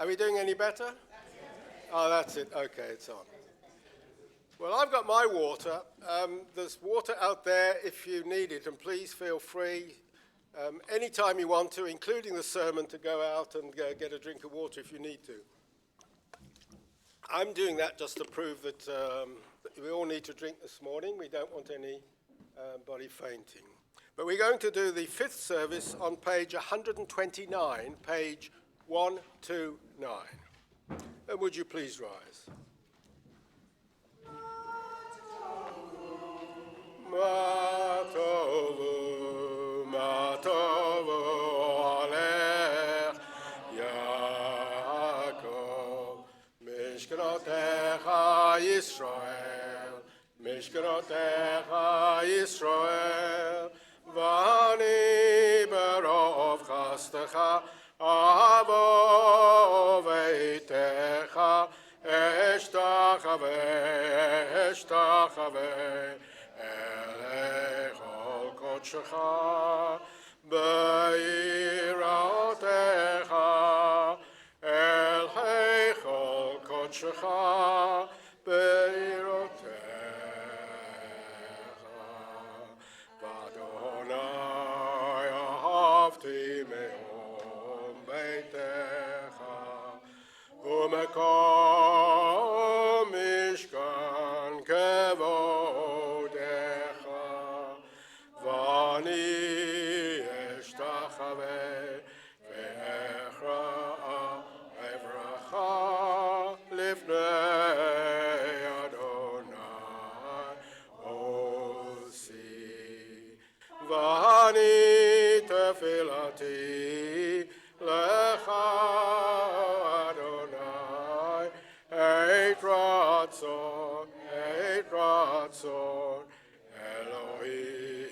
Are we doing any better? Oh, that's it. Okay, it's on. Well, I've got my water. There's water out there if you need it, and please feel free anytime you want to, including the sermon, to go out and get a drink of water if you need to. I'm doing that just to prove that we all need to drink this morning. We don't want anybody fainting. But we're going to do the fifth service on page 129, page 129. And would you please rise? Matovu, Matovu, Alech, Yaakov, Mishkanotecha Yisrael, Mishkanotecha Yisrael, Vani berov chastecha, Avo veitecha, Eshtachave, Elechol kodshecha, Beiratecha, Elechol kodshecha, Beiratecha, Vadonai ahavti me'om beitecha, Umekom mishkan kevodecha, Vani eshtachave ve'echra evracha lifnei Adonai osi, Vani tefilati lecha Adonai, Eit ratzon, Elohim,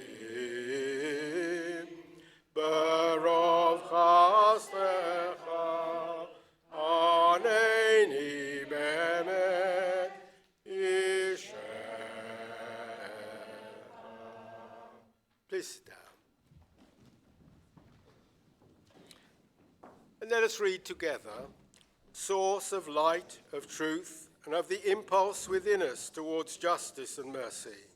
berov chastecha, aneni be'emet yishecha. Please sit down. And let us read together, source of light, of truth, and of the impulse within us towards justice and mercy.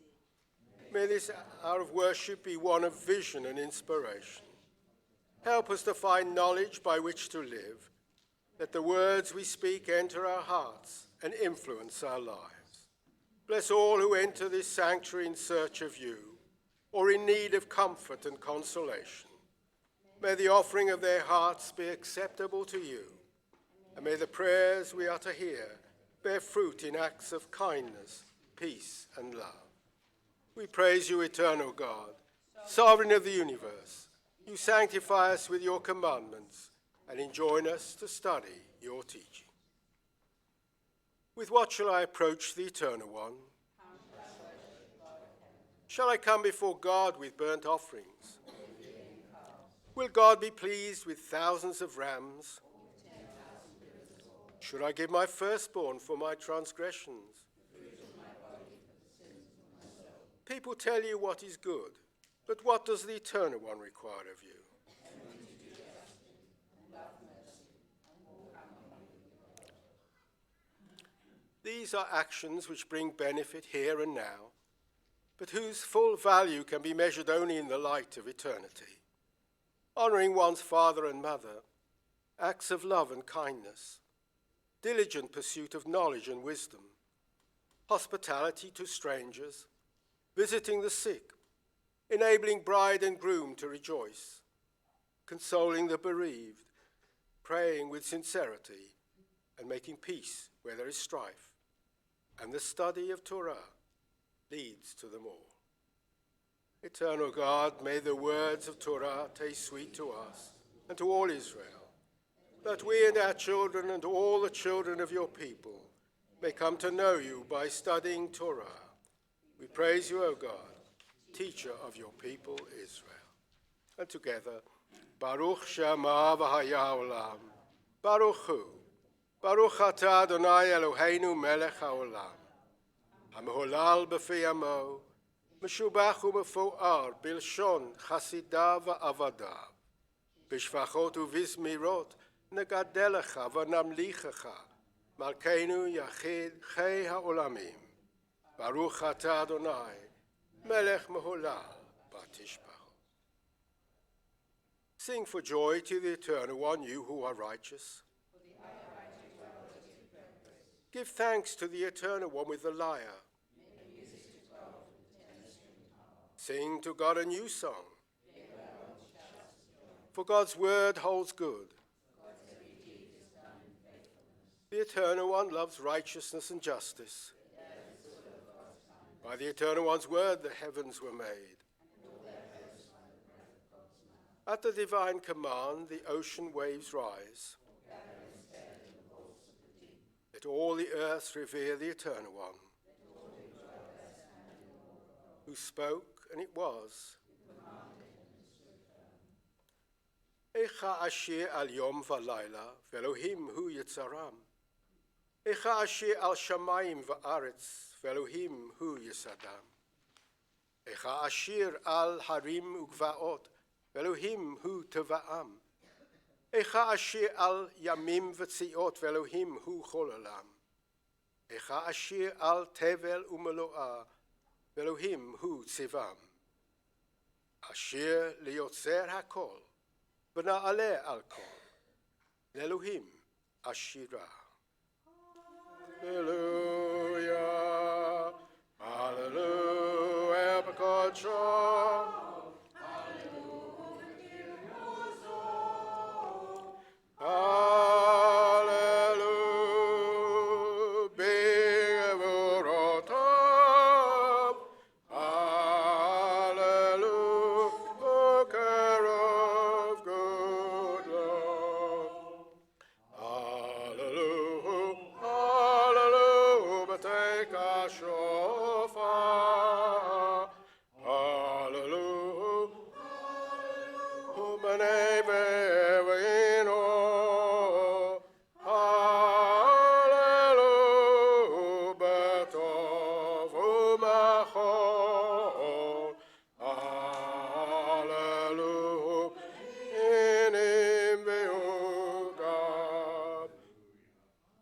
May this hour of worship be one of vision and inspiration. Help us to find knowledge by which to live, that the words we speak enter our hearts and influence our lives. Bless all who enter this sanctuary in search of you, or in need of comfort and consolation. May the offering of their hearts be acceptable to you, and may the prayers we are to hear bear fruit in acts of kindness, peace, and love. We praise you, eternal God, sovereign of the universe. You sanctify us with your commandments and enjoin us to study your teaching. With what shall I approach the Eternal One? Shall I come before God with burnt offerings? Will God be pleased with thousands of rams? Should I give my firstborn for my transgressions? People tell you what is good, but what does the Eternal One require of you? These are actions which bring benefit here and now, but whose full value can be measured only in the light of eternity. Honoring one's father and mother, acts of love and kindness, diligent pursuit of knowledge and wisdom, hospitality to strangers, visiting the sick, enabling bride and groom to rejoice, consoling the bereaved, praying with sincerity, and making peace where there is strife, and the study of Torah leads to them all. Eternal God, may the words of Torah taste sweet to us and to all Israel, that we and our children and all the children of your people may come to know you by studying Torah. We praise you, O God, teacher of your people Israel. And together, Baruch Shema v'haya olam, Baruch Hu, Baruch atah Adonai Eloheinu melech haolam, המהולל בפי עמו, משובח ומפואר בלשון חסידיו ועבדיו, בשפחות ובזמירות, נגדלך ונמליכך, מלכנו יחיד חי העולמים. ברוך אתה אדוני, מלך מהולל ותשבחו. Sing for joy to the Eternal One, you who are righteous. Give thanks to the Eternal One with the lyre. Sing to God a new song. For God's word holds good. The Eternal One loves righteousness and justice. By the Eternal One's word the heavens were made. At the divine command the ocean waves rise. Let all the earth revere the Eternal One, who spoke and it was. Echa ashir al yom v'layla, v'Elohim hu yitzaram. Echa ashir al shamayim v'aretz, v'Elohim hu yisadam. Echa ashir al harim u'gvaot, v'Elohim hu teva'am. Echa ashir al yamim v'tziot, v'Elohim hu chol olam. Echa ashir al tevel u'meloah, v'Elohim hu tzivam. Ashir liyotzer hakol, v'na'aleh al kol, l'Elohim ashira. Hallelujah, hallelujah, b'kodshah. Hallelujah, Be'evoratam. Hallelujah, Booker of good love. Hallelujah, hallelujah, B'tei kashofar. Hallelujah, U'b'nei ve'evino. Hallelujah, B'tov u'machol. Hallelujah, inim ve'ugad.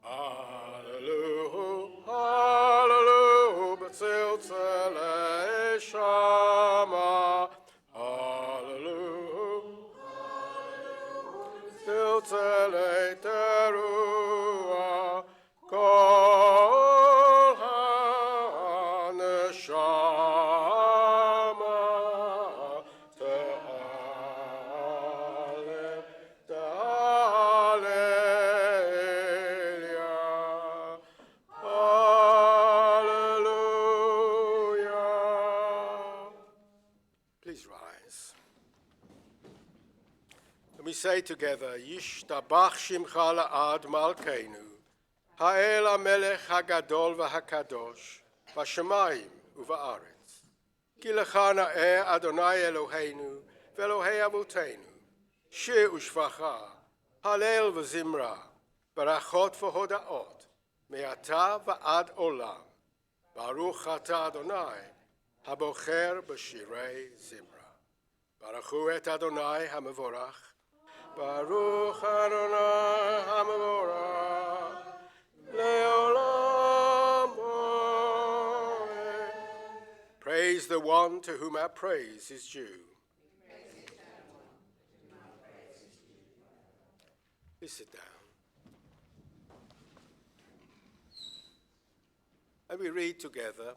Hallelujah, hallelujah, b'tziltzilei shama. Hallelujah, b'tziltzilei teruah. Kol ha'neshama te'aleh, te'aleh. Hallelujah. Please rise. And we say together, Yishtabach Shimcha La'ad Malkeinu, Ha'el HaMelech HaGadol VaHaKadosh, V'Shamayim uVa'aretz. Ki lecha na'eh Adonai Eloheinu, V'Elohei Avotenu, Shir u'shvacha, Halel v'Zimra, Barachot v'Hodaot, Me'ata v'ad olam. Baruch ata Adonai, Habocher b'shirei Zimra. Baruchu et Adonai HaMevorach, Baruch Adonai HaMevorach, Le'olam Oed. Praise the one to whom our praise is due. Please sit down. And we read together,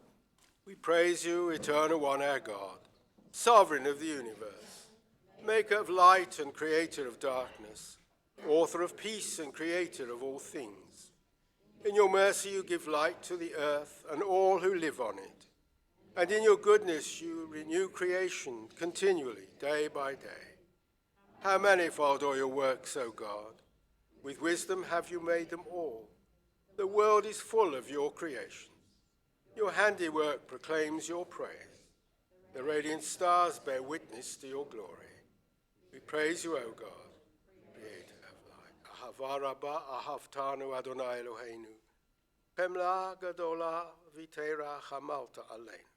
we praise you, Eternal One, our God, Sovereign of the universe, Maker of light and Creator of darkness, Author of peace and Creator of all things. In your mercy you give light to the earth and all who live on it, and in your goodness you renew creation continually, day by day. How manifold are your works, O God! With wisdom have you made them all. The world is full of your creation. Your handiwork proclaims your praise. The radiant stars bear witness to your glory. We praise you, O God, Creator of light. Ahava rabba ahavtanu Adonai Eloheinu. Pemla gadola vitera chamalta aleinu.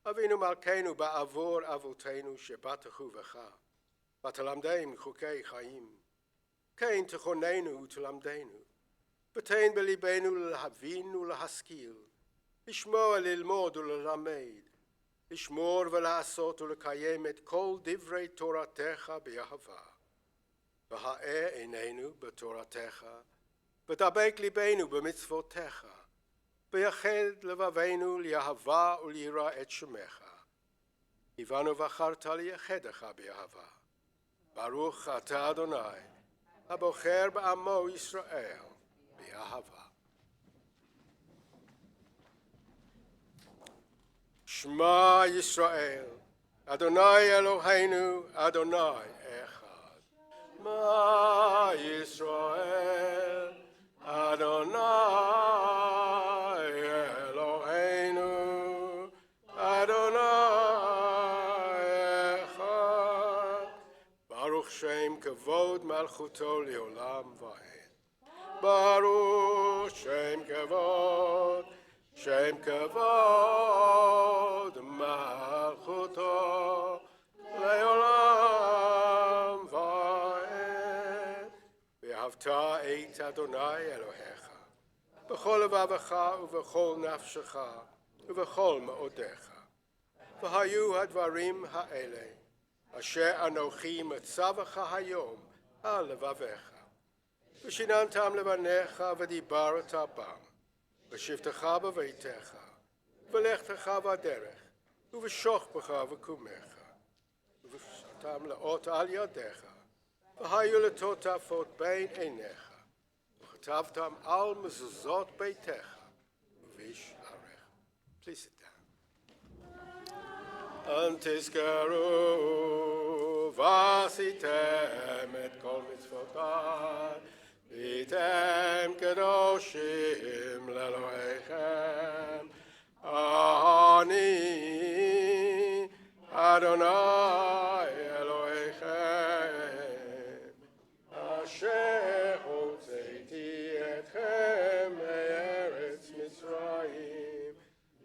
Avinu malkeinu ba'avor avotenu shebatachu v'cha. V'talamdeim chukei chaim. Kein techonenu utelamdenu. Betain belibenu lehavin ulehaskil. Ishmor lilmod ulelamed. Ishmor velasot ulekayem et kol divrei toratecha be'ahava. V'ha'e einenu b'toratecha. V'tabek libenu b'mitzvotecha. V'yached levavenu li'ahava u'l'yira et shemecha. Ivanu v'acharta li'yachedecha be'ahava. Baruch ata Adonai, abocher ba'amo Yisrael be'ahava. Shema Yisrael, Adonai Eloheinu, Adonai Echad. Shema Yisrael, Adonai Eloheinu, Adonai Echad. Baruch Shem Kavod Malchuto Leolam Va'ed. Baruch Shem Kavod, Shem Kavod Malchuto Leolam Va'ed. Ve'havta et Adonai Elohecha b'chol levavecha u'v'chol nafshecha u'v'chol ma'odecha. V'hayu hadvarim ha'ele asher anochi metzavecha hayom al levavecha. V'shinantam levanecha v'dibarata bam. V'shivtecha b'veitecha, v'lechtecha v'aderech, u'v'shochbecha v'kumecha, u'v'shatam le'ot al yadecha, v'hayu letotafot bein einecha, v'chatavtam al mezuzot beitecha, u'vish arecha. Please sit down. Antizkaru v'asitem et kol mitzvotai, Vitem kedoshim leloheichem, Ani Adonai Elohechem, Asher hotzeiti etchem me'eretz Mitzrayim,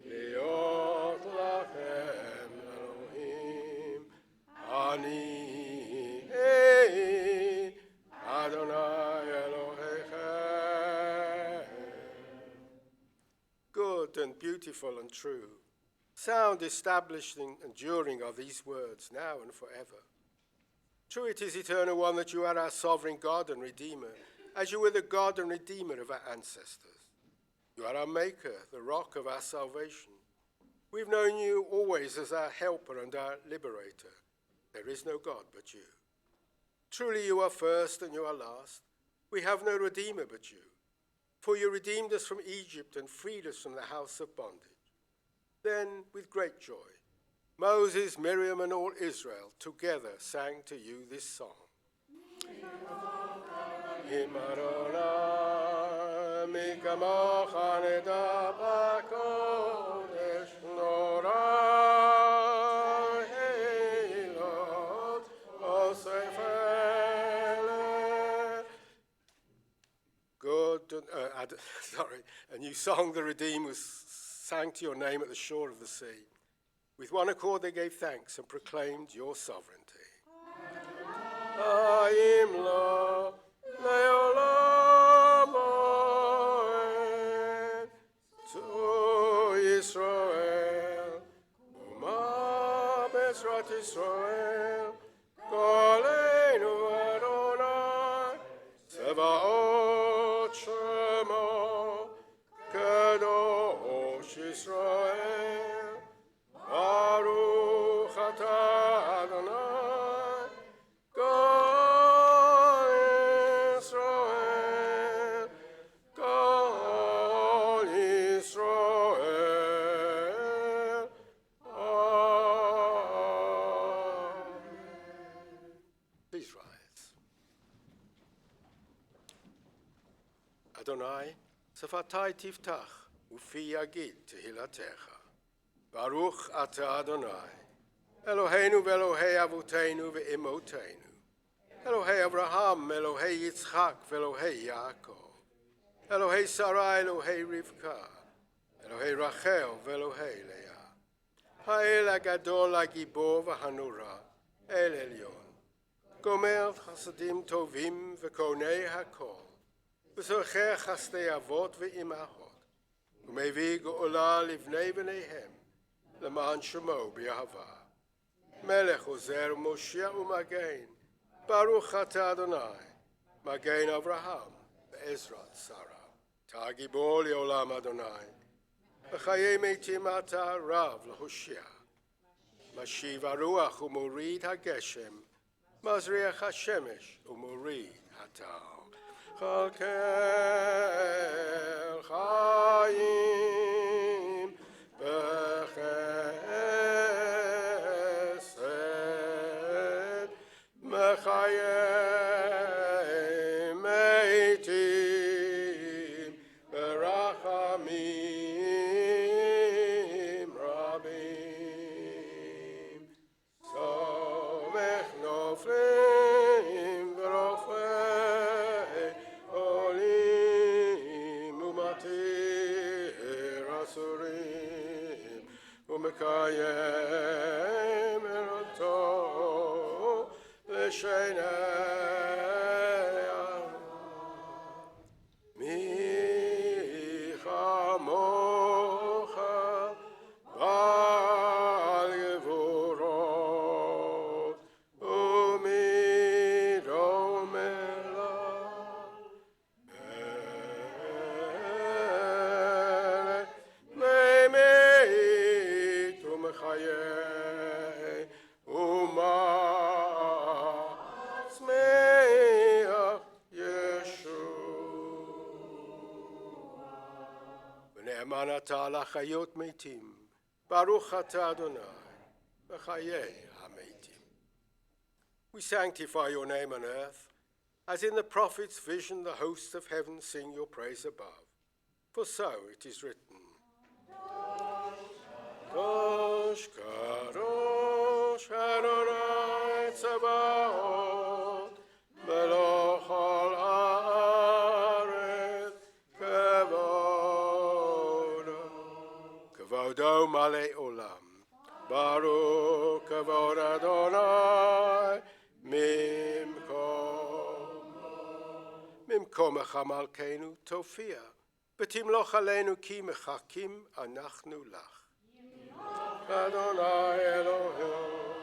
liot lachem Elohim, Ani Adonai Elohechem. Good and beautiful and true, sound, establishing, enduring are these words now and forever. True it is, Eternal One, that you are our sovereign God and Redeemer, as you were the God and Redeemer of our ancestors. You are our Maker, the rock of our salvation. We've known you always as our helper and our liberator. There is no God but you. Truly you are first and you are last. We have no Redeemer but you. For you redeemed us from Egypt and freed us from the house of bondage. Then, with great joy, Moses, Miriam, and all Israel together sang to you this song. And you song the Redeemer sang to your name at the shore of the sea. With one accord they gave thanks and proclaimed your sovereignty. Aim lo leolam oed to Israel, Uma Bezrat Israel, Koleinu Adonai, Sevaot Shemo, Kadosh Israel, Baruch atah Adonai, Kol Israel, Kol Israel. Amen. Please rise. Adonai, Sefatai tiftach, ufi yagid tehilatecha. Baruch atah Adonai, Eloheinu ve'Elohei avotenu ve'imotenu, Elohei Avraham, Elohei Yitzchak, ve'Elohei Yaakov, Elohei Sarah, Elohei Rivka, Elohei Rachel, ve'Elohei Leah, Ha'el hagadol hagibor v'hanura, El Elyon, גומר חסדים טובים וקונה הכל, וזוכר חסדי אבות ואימהות, ומביא גאולה לבני בניהם, למען שמו באהבה. מלך עוזר מושיע ומגן, ברוך אתה אדוני, מגן אברהם בעזרת שרה. אתה גיבור לעולם אדוני, בחיי מתים אתה רב להושיע. משיב הרוח ומוריד הגשם, מזריח השמש ומוריד הטל. כלכל חיים בחסד, מחיי מתים ברחמים רבים. סומך נופלים ורופא עולים ומתיר אסורים ומקיים אותו לשני מי כמוך בעל גבורות ומי דומה לך ממית ומחיה ומצמיח ישוע. ונאמן אתה לחיות מתים, ברוך אתה אדוני בחיי המתים. We sanctify your name on earth, as in the prophet's vision the hosts of heaven sing your praise above. For so it is written, Kadosh, Kadosh, Adonai Tzebaot, Melech al haaretz, Kavodo. Kavodo malei olam, Baruch Kavod Adonai, ממקומך מלכנו תופיע, ותמלוך עלינו כי מחכים אנחנו לך. אדוני אלוהינו,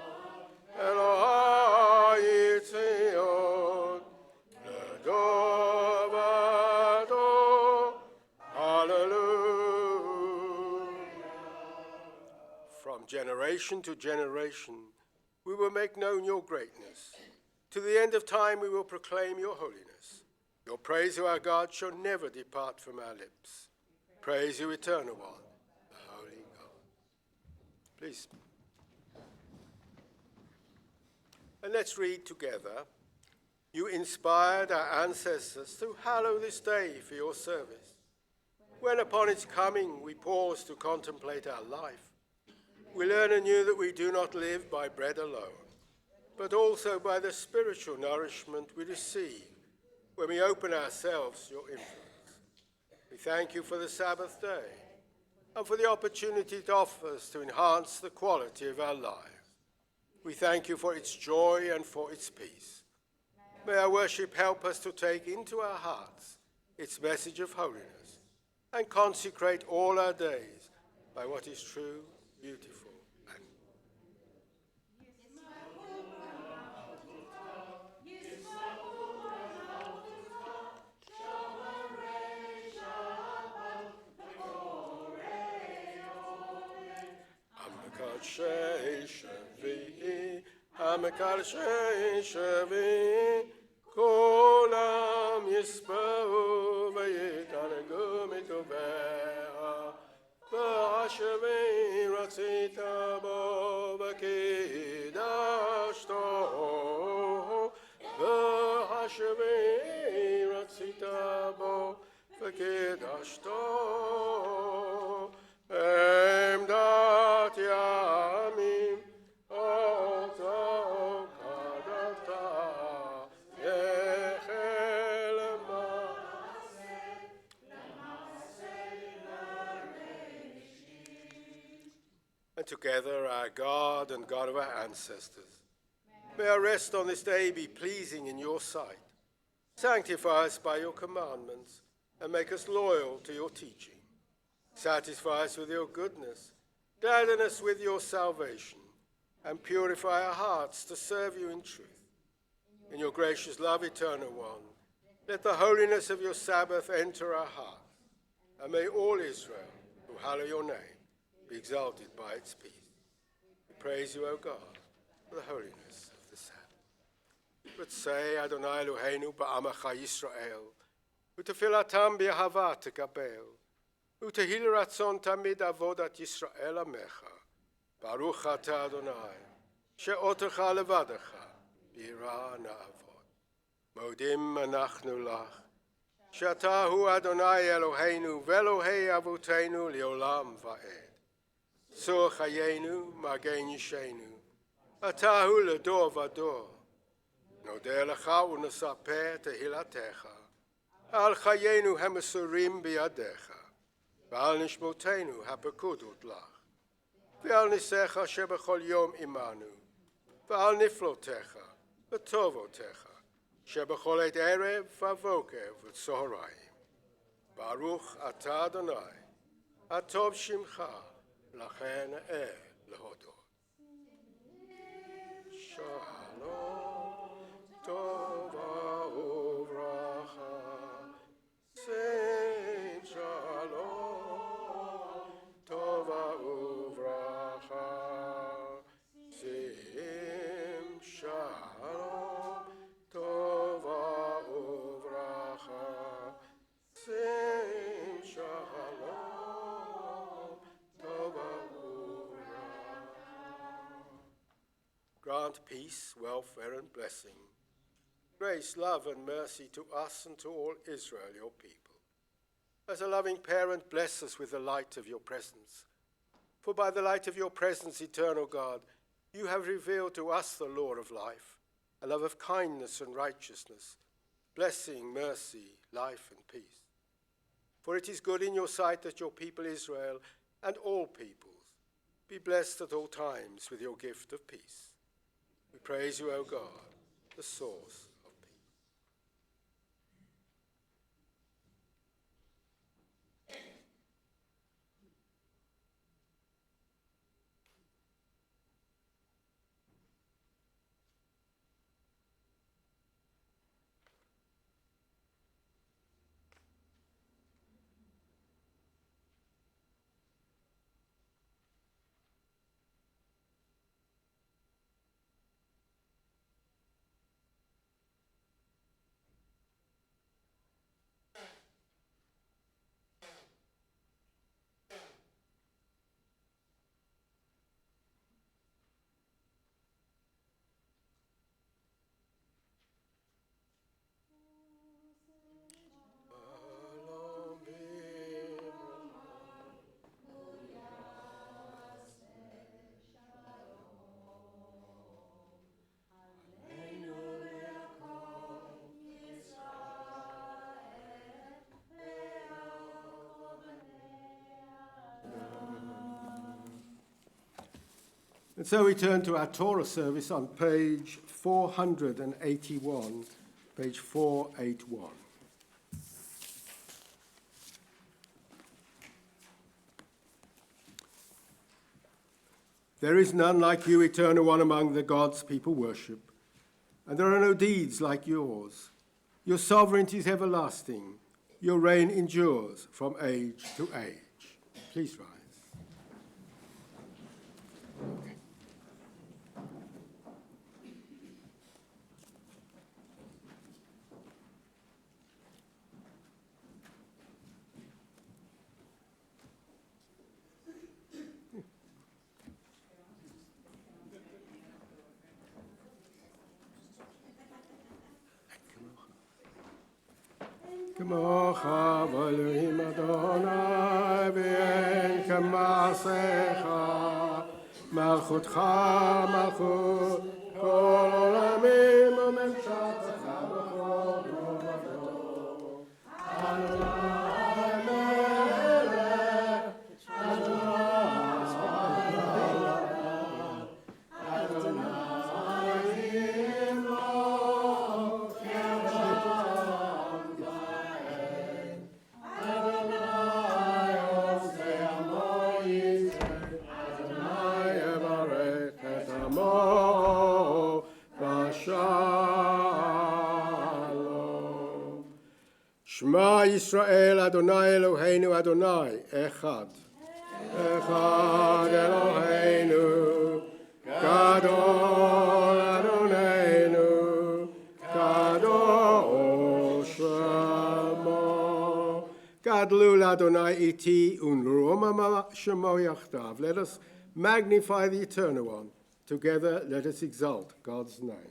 אלוהי ציון, לדור ודור, hallelujah. From generation to generation, we will make known your greatness. To the end of time, we will proclaim your holiness. Your praise, O our God, shall never depart from our lips. Praise you, eternal one, the holy God. Please. And let's read together. You inspired our ancestors to hallow this day for your service. When upon its coming we pause to contemplate our life, we learn anew that we do not live by bread alone, but also by the spiritual nourishment we receive when we open ourselves to your influence. We thank you for the Sabbath day and for the opportunity it offers to enhance the quality of our lives. We thank you for its joy and for its peace. May our worship help us to take into our hearts its message of holiness and consecrate all our days by what is true, beautiful, and המקדשי שביעי, כולם יספרו ויתענגו מטובע, והשביעי רצית בו וקידשתו, והשביעי רצית בו וקידשתו, עמדת ימים אותו קדשת, יחל And together, our God and God of our ancestors, May our rest on this day be pleasing in your sight. Sanctify us by your commandments and make us loyal to your teaching. Satisfy us with your goodness, gladden us with your salvation, and purify our hearts to serve you in truth. In your gracious love, Eternal One, let the holiness of your Sabbath enter our hearts, and may all Israel, who hallow your name, be exalted by its peace. We praise you, O God, for the holiness of the Sabbath. But say, Adonai Eloheinu ba'amacha Yisrael, u'tefilatam b'ahava tekabel, u'tehil ratzon tamid avodat Yisrael amecha, baruch ata Adonai, she'otecha levadecha, b'ira na'avod. Modim anachnu lach, she'ata hu Adonai Eloheinu, ve'Elohei avotenu le'olam va'ed. Sur chayenu, magen yishenu, ata hu ledor vador. Nodeh lecha u'nesaper tehilatecha, al chayenu hemasurim biyadecha, ve'al nishmotenu hapekudot lach, ve'al nisecha shebechol yom imanu, ve'al niflotecha, v'tovotecha, shebechol et erev v'avokev v'tzohorayim. Baruch ata Adonai, atov shimcha, lachen lehodot. Shalom, tova uvracha, sing shalom, tova uvracha, sing shalom, tova uvracha, sing shalom, tova uvracha. Grant peace, welfare, and blessing, grace, love, and mercy to us and to all Israel, your people. As a loving parent, bless us with the light of your presence. For by the light of your presence, eternal God, you have revealed to us the law of life, a love of kindness and righteousness, blessing, mercy, life, and peace. For it is good in your sight that your people Israel and all peoples be blessed at all times with your gift of peace. We praise you, O God, the source of peace. And so we turn to our Torah service on page 481, page 481. There is none like you, Eternal One, among the gods people worship, and there are no deeds like yours. Your sovereignty is everlasting. Your reign endures from age to age. Please rise. K'mocha v'Elohim Adonai v'en k'maasecha malchutcha malchut kol olamim u'memshatecha b'chol dor vador Adonai melech Adonai Shema Yisrael Adonai Eloheinu Adonai Echad. Echad Eloheinu Gadol Adonenu Gadol Shemo. Gadlul Adonai iti unroma shemo yachdav. Let us magnify the Eternal One. Together let us exalt God's name.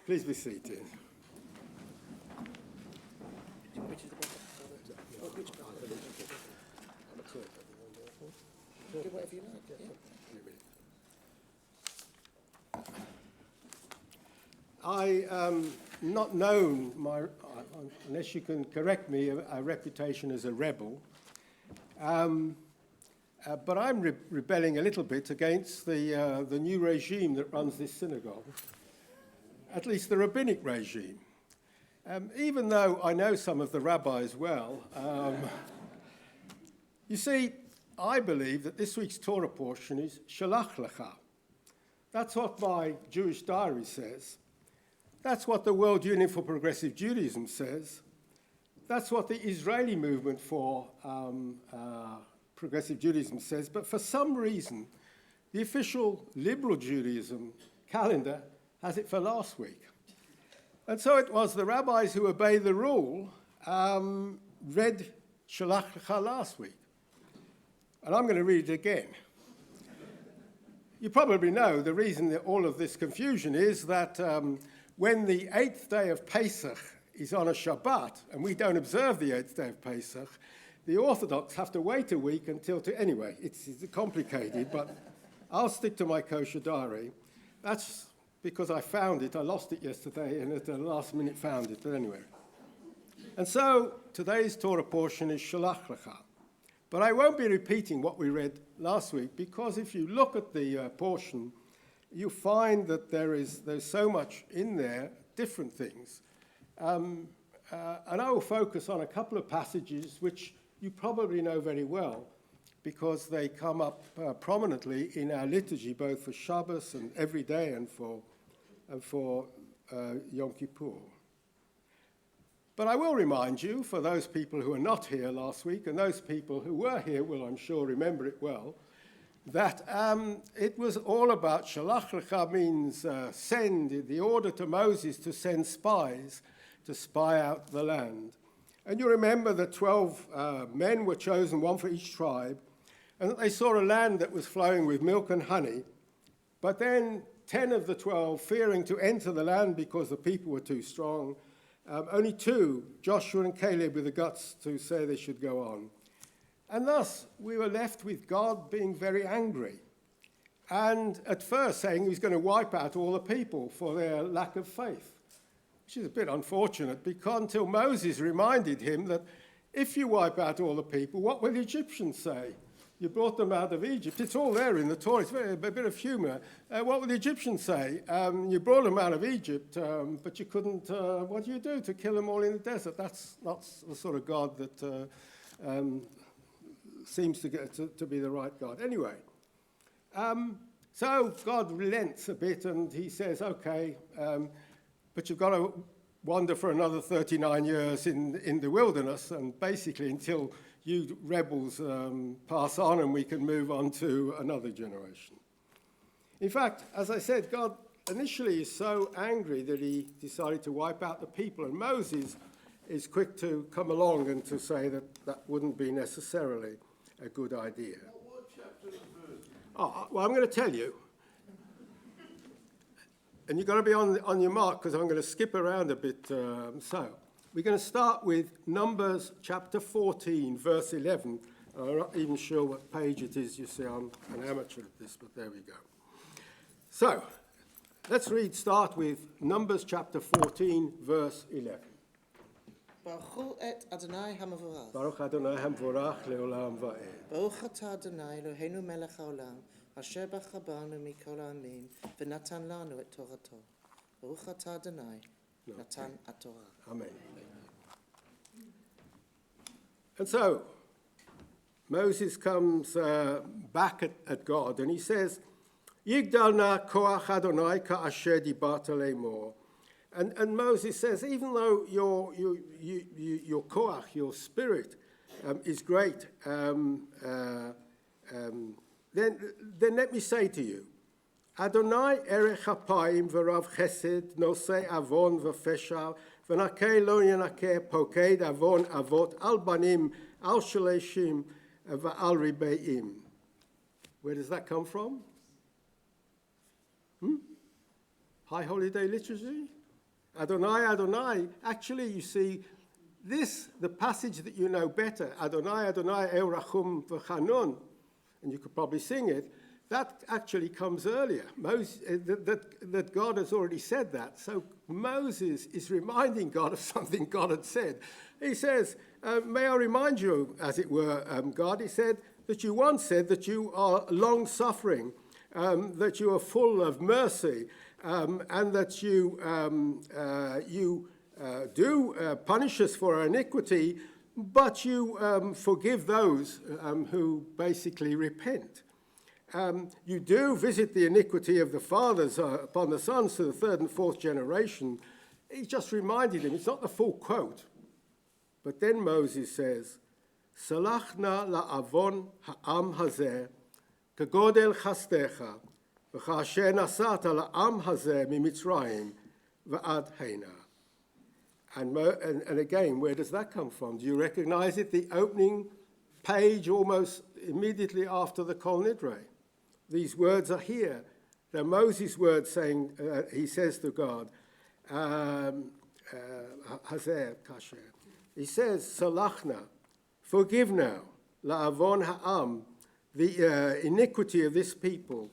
Please be seated. I not known unless you can correct me, a reputation as a rebel. But I'm rebelling a little bit against the new regime that runs this synagogue, at least the rabbinic regime. Even though I know some of the rabbis well, you see, I believe that this week's Torah portion is Shalach Lecha. That's what my Jewish diary says. That's what the World Union for Progressive Judaism says. That's what the Israeli movement for Progressive Judaism says. But for some reason, the official liberal Judaism calendar has it for last week. And so it was the rabbis who obey the rule read Shalach Lecha last week. And I'm going to read it again. You probably know the reason that all of this confusion is that when the 8th day of Pesach is on a Shabbat, and we don't observe the 8th day of Pesach, the Orthodox have to wait a week until anyway, it's complicated, but I'll stick to my kosher diary. That's because I found it. I lost it yesterday, and at the last minute found it, but anyway. And so today's Torah portion is Shalach Lecha. But I won't be repeating what we read last week, because if you look at the portion, you find that there's so much in there, different things. And I will focus on a couple of passages which you probably know very well, because they come up prominently in our liturgy, both for Shabbos and every day, and for Yom Kippur. But I will remind you, for those people who were not here last week, and those people who were here will, I'm sure, remember it well, that it was all about Shalach Lecha means send, the order to Moses to send spies to spy out the land. And you remember that 12 men were chosen, one for each tribe, and that they saw a land that was flowing with milk and honey. But then 10 of the 12, fearing to enter the land because the people were too strong, only 2, Joshua and Caleb, with the guts to say they should go on. And thus, we were left with God being very angry. And at first saying he was going to wipe out all the people for their lack of faith, which is a bit unfortunate, because until Moses reminded him that if you wipe out all the people, what will the Egyptians say? You brought them out of Egypt. It's all there in the Torah. It's a bit of humor. What will the Egyptians say? You brought them out of Egypt, but you couldn't, what do you do to kill them all in the desert? That's not the sort of God that seems to be the right God. Anyway, so God relents a bit, and he says, okay, but you've got to wander for another 39 years in the wilderness, and basically until you rebels pass on and we can move on to another generation. In fact, as I said, God initially is so angry that he decided to wipe out the people, and Moses is quick to come along and to say that that wouldn't be necessarily a good idea. Oh, well, I'm going to tell you. And you've got to be on your mark because I'm going to skip around a bit. So we're going to start with Numbers chapter 14, verse 11. I'm not even sure what page it is. You see, I'm an amateur at this, but there we go. So let's start with Numbers chapter 14, verse 11. Baruch et Adonai HaMavorach. Baruch Adonai HaMavorach le'olam va'ed. Baruch atah Adonai Eloheinu melech haolam, asher bach banu mikol ha'amin, v'natan lanu et Torato. Baruch atah Adonai, natan haTorah. Amen. And so Moses comes back at God and he says, Yigdal na koach Adonai ka'asher dibarta le'mor. And Moses says, even though your koach, your spirit, is great, then let me say to you, Adonai erech hapayim v'rav chesed nosei avon v'feshal v'nakei lo yanakeh poked avon avot al banim al shaleshim v'al ribeim. Where does that come from? High holiday liturgy? Adonai, Adonai. Actually, you see, the passage that you know better, Adonai, Adonai, El Rachum v'Chanon, and you could probably sing it, that actually comes earlier. That God has already said that. So Moses is reminding God of something God had said. He says, may I remind you, as it were, God, he said, that you once said that you are long-suffering, that you are full of mercy, and that you do punish us for our iniquity, but you forgive those who basically repent. You do visit the iniquity of the fathers upon the sons to the third and fourth generation. He just reminded him, it's not the full quote. But then Moses says, Salachna la'avon ha'am hazeh, kagodel chastecha, v'chasher nasata la'am hazeh mimitzrayim, v'ad heina. And again, where does that come from? Do you recognize it? The opening page almost immediately after the Kol Nidre. These words are here. They're Moses' words saying, he says to God, Hazer kasher. He says, Salachna, forgive now, la'avon ha'am, the iniquity of this people,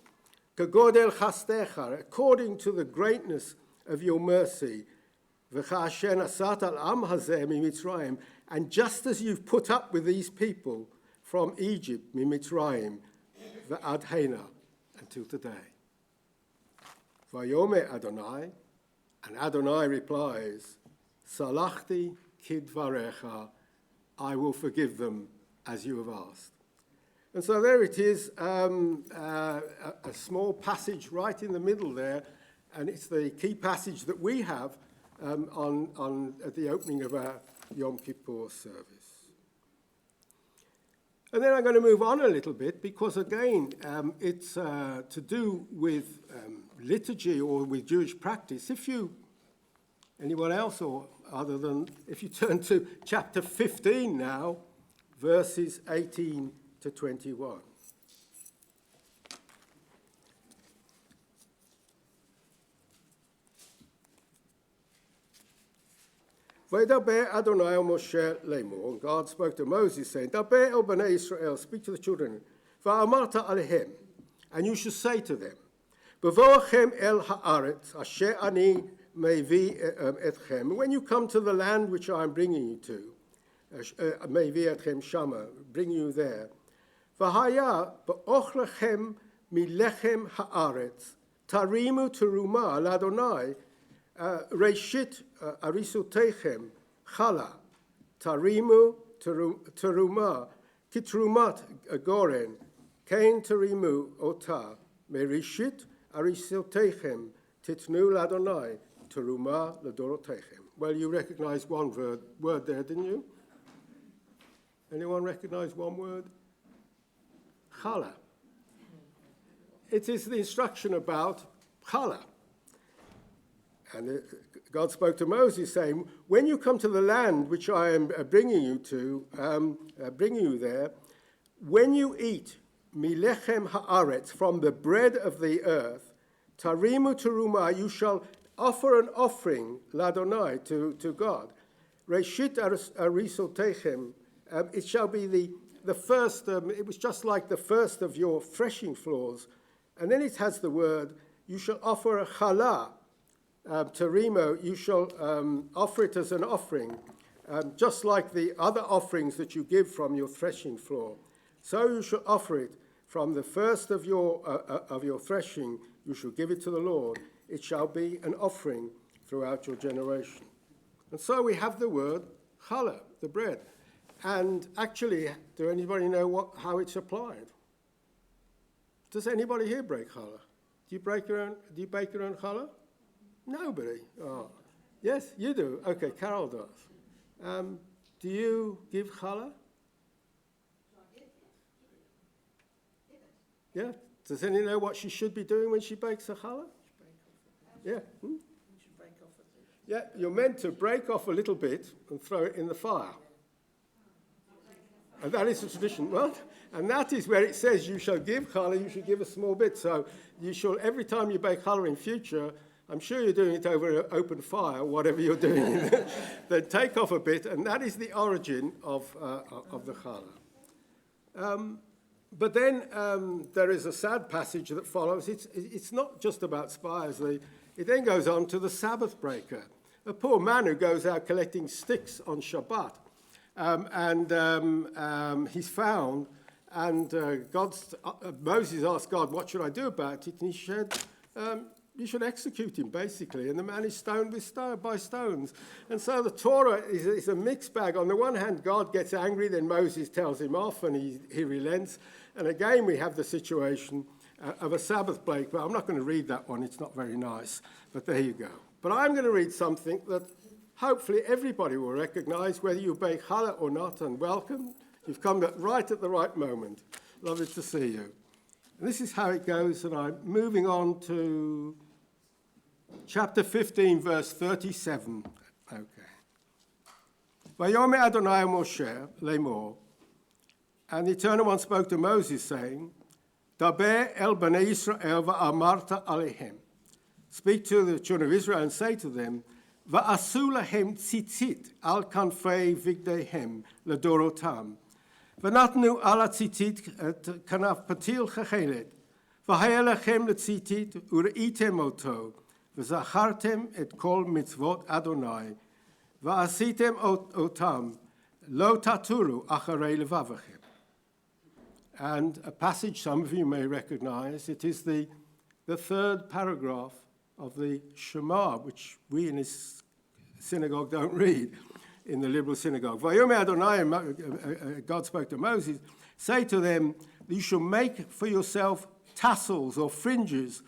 kagodel chastecha, according to the greatness of your mercy, v'cha'asher nasat al-am hazeh mimitzrayim, and just as you've put up with these people from Egypt, mimitzrayim, v'ad heina, until today. Vayome Adonai, and Adonai replies, Salachti kidvarecha, I will forgive them as you have asked. And so there it is, a small passage right in the middle there, and it's the key passage that we have at the opening of our Yom Kippur service. And then I'm going to move on a little bit because, again, it's to do with liturgy or with Jewish practice. Anyone else, or other than, if you turn to chapter 15 now, verses 18 to 21. Vaydaber Adonai el Moshe lemor, and God spoke to Moses, saying, Daber el bnei Israel, speak to the children, va'amarta alehem, and you should say to them, B'voachem el haaretz, asher ani mevi etchem, when you come to the land which I am bringing you to, mevi etchem shama, bring you there, v'haya b'ochlechem milechem haaretz, tarimu teruma l'Adonai, Reishit arisutechem chala tarimu teruma kitrumat agoren kain tarimu ota merishit arisutechem titnu ladonai teruma ladorotechem. Well, you recognize one word there, didn't you? Anyone recognize one word? Chala. It is the instruction about chala. And God spoke to Moses, saying, when you come to the land which I am bringing you to, bringing you there, when you eat milechem haaretz, from the bread of the earth, tarimu teruma, you shall offer an offering, ladonai, to God. Reshit arisotechem, it shall be the first, it was just like the first of your threshing floors. And then it has the word, you shall offer a challah, terimo, you shall offer it as an offering, just like the other offerings that you give from your threshing floor. So you shall offer it from the first of your threshing, you shall give it to the Lord. It shall be an offering throughout your generation. And so we have the word challah, the bread. And actually, do anybody know how it's applied? Does anybody here break challah? Do you bake your own challah? Nobody. Oh. Yes, you do. Okay, Carol does. Do you give challah? Yeah. Does anyone know what she should be doing when she bakes a challah? Yeah. Yeah, you're meant to break off a little bit and throw it in the fire. And that is the tradition, what? And that is where it says you shall give challah, you should give a small bit. So you shall, every time you bake challah in future, I'm sure you're doing it over an open fire, whatever you're doing, then take off a bit, and that is the origin of the challah. But then there is a sad passage that follows. It's not just about spies. It then goes on to the Sabbath breaker, a poor man who goes out collecting sticks on Shabbat. He's found, and Moses asked God, what should I do about it? And he said, you should execute him, basically. And the man is stoned by stones. And so the Torah is a mixed bag. On the one hand, God gets angry, then Moses tells him off, and he relents. And again, we have the situation of a Sabbath break. But I'm not going to read that one. It's not very nice. But there you go. But I'm going to read something that hopefully everybody will recognize, whether you bake challah or not, and welcome. You've come right at the right moment. Lovely to see you. And this is how it goes, and I'm moving on to chapter 15, verse 37. Okay. Vayomer Adonai Moshe lemor, and the Eternal One spoke to Moses, saying, Daber el bnei Yisrael va'amarta alehem. Speak to the children of Israel and say to them, Va'asu lahem tzitzit al kanfei vigdehem ledorotam. V'natnu ala tzitzit kanaf patil chechelet. V'haya lachem letzitzit ureitem oto. V'zachartem et kol mitzvot Adonai. V'asitem otam lo taturu acharei levavachem. And a passage some of you may recognize. It is the third paragraph of the Shema, which we in this synagogue don't read, in the liberal synagogue. Vayomer Adonai, God spoke to Moses, say to them, you shall make for yourself tassels or fringes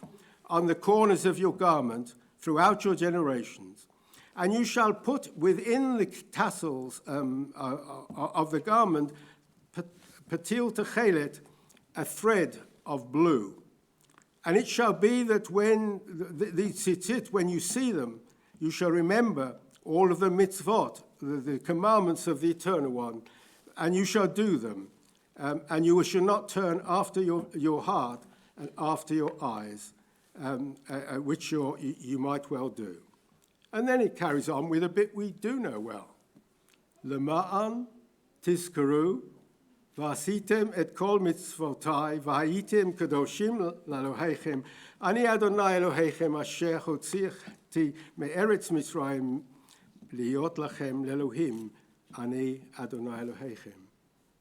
on the corners of your garment throughout your generations. And you shall put within the tassels of the garment, patil techelet, a thread of blue. And it shall be that when the tzitzit, when you see them, you shall remember all of the mitzvot, the commandments of the Eternal One, and you shall do them. And you shall not turn after your heart and after your eyes, which you might well do. And then it carries on with a bit we do know well. Lema'an tizkaru v'asitem et kol mitzvotai v'hayitem kadoshim l'Elohechem ani Adonai Elohechem asher hotzichti me'eretz Mitzrayim liot lachem l'Elohim ani Adonai Elohechem.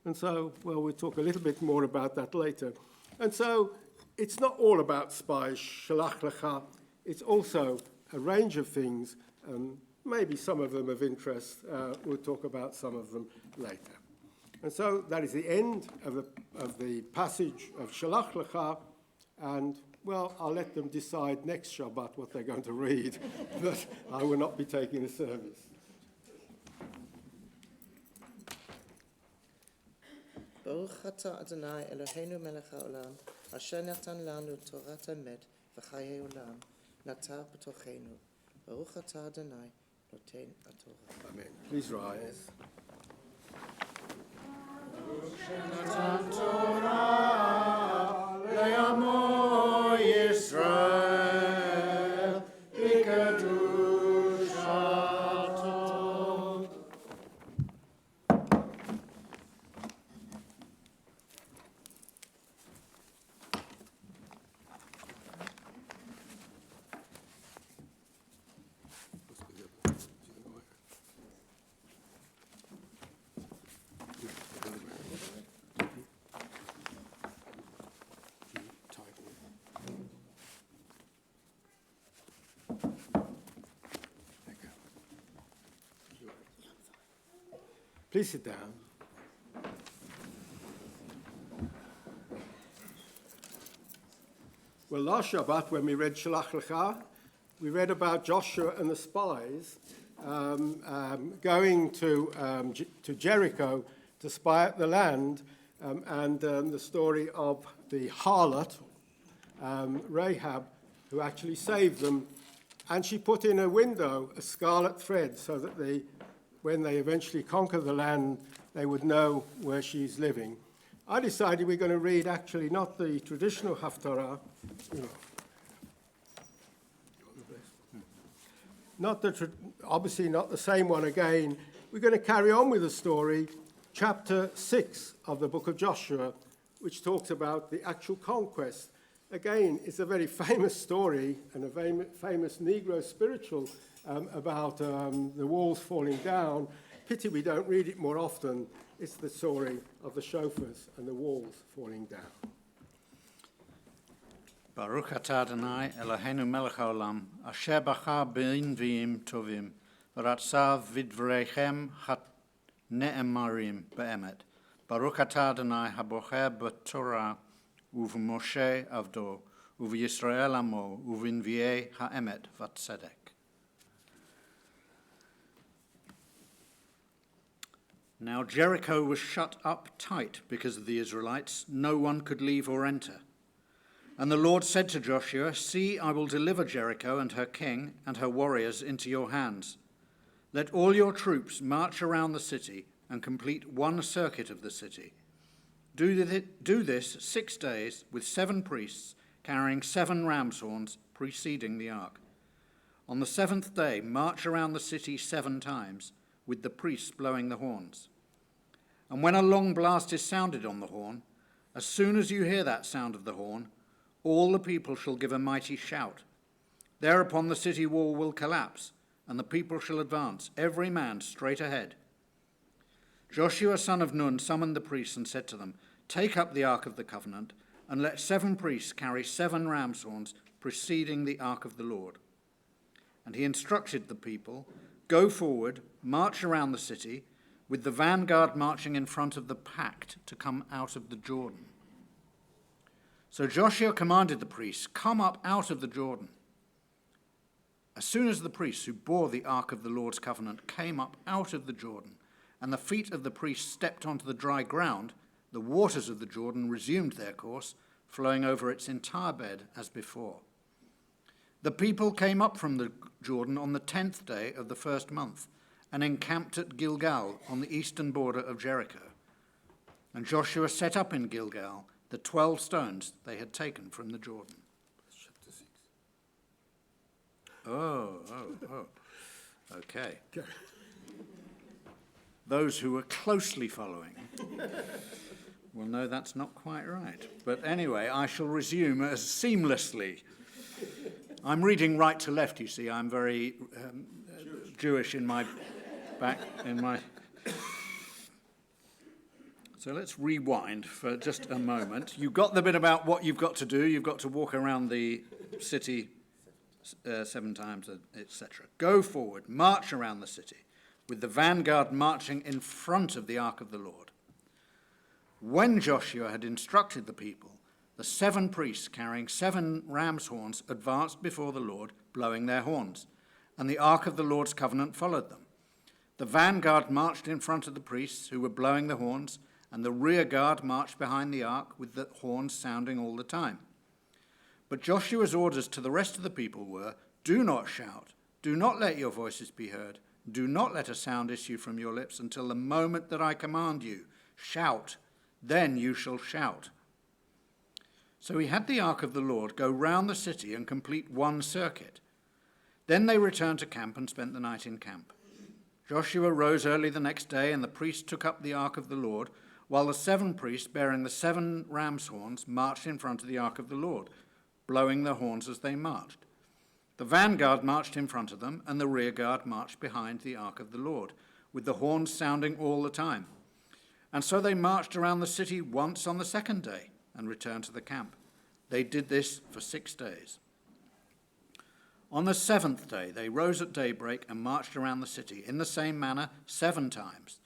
And so, well, we'll talk a little bit more about that later. And so it's not all about spies, shalach lecha. It's also a range of things, and maybe some of them of interest. We'll talk about some of them later. And so that is the end of the passage of Shalach Lecha, and, well, I'll let them decide next Shabbat what they're going to read, but I will not be taking the service. Baruch atah Adonai Eloheinu melech haolam, asher natan lanu Torat hamet v'chayei olam, nata b'tochenu. Baruch atah Adonai noten haTorah. Amen. Please rise. Torah Please sit down. Well, last Shabbat, when we read Shalach Lecha, we read about Joshua and the spies going to Jericho to spy out the land, and the story of the harlot, Rahab, who actually saved them. And she put in a window a scarlet thread so that when they eventually conquer the land, they would know where she's living. I decided we're going to read actually not the traditional Haftarah, obviously not the same one again. We're going to carry on with the story, chapter 6 of the book of Joshua, which talks about the actual conquest. Again, it's a very famous story and a famous Negro spiritual about the walls falling down. Pity we don't read it more often. It's the story of the shofars and the walls falling down. Baruch atah Adonai Eloheinu melech haolam, asher bachar b'nviim tovim, v'ratzav v'dvareichem ne'emarim be'emet. Baruch atah Adonai habocher b'torah uv'Moshe avdo, uv'Yisrael amo, uv'nviei ha'emet v'tzedek. Now Jericho was shut up tight because of the Israelites. No one could leave or enter. And the Lord said to Joshua, "See, I will deliver Jericho and her king and her warriors into your hands. Let all your troops march around the city and complete one circuit of the city. Do this 6 days with 7 priests carrying 7 ram's horns preceding the ark. On the 7th day, march around the city 7 times, with the priests blowing the horns. And when a long blast is sounded on the horn, as soon as you hear that sound of the horn, all the people shall give a mighty shout. Thereupon the city wall will collapse, and the people shall advance, every man straight ahead." Joshua son of Nun summoned the priests and said to them, "Take up the ark of the covenant, and let 7 priests carry 7 ram's horns preceding the ark of the Lord." And he instructed the people, "Go forward, march around the city, with the vanguard marching in front of the pact to come out of the Jordan." So Joshua commanded the priests, "Come up out of the Jordan." As soon as the priests who bore the ark of the Lord's covenant came up out of the Jordan, and the feet of the priests stepped onto the dry ground, the waters of the Jordan resumed their course, flowing over its entire bed as before. The people came up from the Jordan on the 10th day of the 1st month and encamped at Gilgal on the eastern border of Jericho. And Joshua set up in Gilgal the 12 stones they had taken from the Jordan. Chapter 6. Oh. Okay. Those who are closely following will know that's not quite right. But anyway, I shall resume as seamlessly. I'm reading right to left, you see. I'm very Jewish in my back, So let's rewind for just a moment. You got the bit about what you've got to do. You've got to walk around the city 7 times, etc. Go forward, march around the city, with the vanguard marching in front of the ark of the Lord. When Joshua had instructed the people, the 7 priests carrying 7 ram's horns advanced before the Lord, blowing their horns, and the ark of the Lord's covenant followed them. The vanguard marched in front of the priests who were blowing the horns, and the rear guard marched behind the ark with the horns sounding all the time. But Joshua's orders to the rest of the people were, "Do not shout, do not let your voices be heard, do not let a sound issue from your lips until the moment that I command you. Shout, then you shall shout." So he had the ark of the Lord go round the city and complete one circuit. Then they returned to camp and spent the night in camp. Joshua rose early the next day, and the priests took up the ark of the Lord, while the 7 priests bearing the 7 ram's horns marched in front of the ark of the Lord, blowing their horns as they marched. The vanguard marched in front of them, and the rear guard marched behind the ark of the Lord, with the horns sounding all the time. And so they marched around the city once on the 2nd day and returned to the camp. They did this for 6 days. On the 7th day, they rose at daybreak and marched around the city in the same manner 7 times.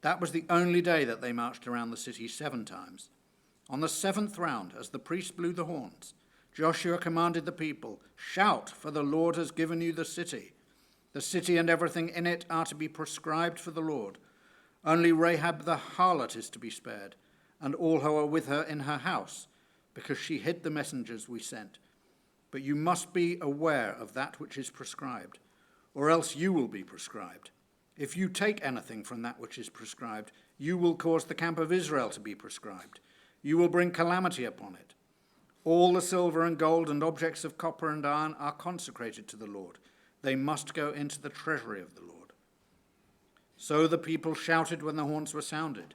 That was the only day that they marched around the city 7 times. On the 7th round, as the priests blew the horns, Joshua commanded the people, "Shout, for the Lord has given you the city. The city and everything in it are to be prescribed for the Lord. Only Rahab the harlot is to be spared, and all who are with her in her house, because she hid the messengers we sent. But you must be aware of that which is prescribed, or else you will be prescribed. If you take anything from that which is prescribed, you will cause the camp of Israel to be prescribed. You will bring calamity upon it. All the silver and gold and objects of copper and iron are consecrated to the Lord. They must go into the treasury of the Lord." So the people shouted when the horns were sounded.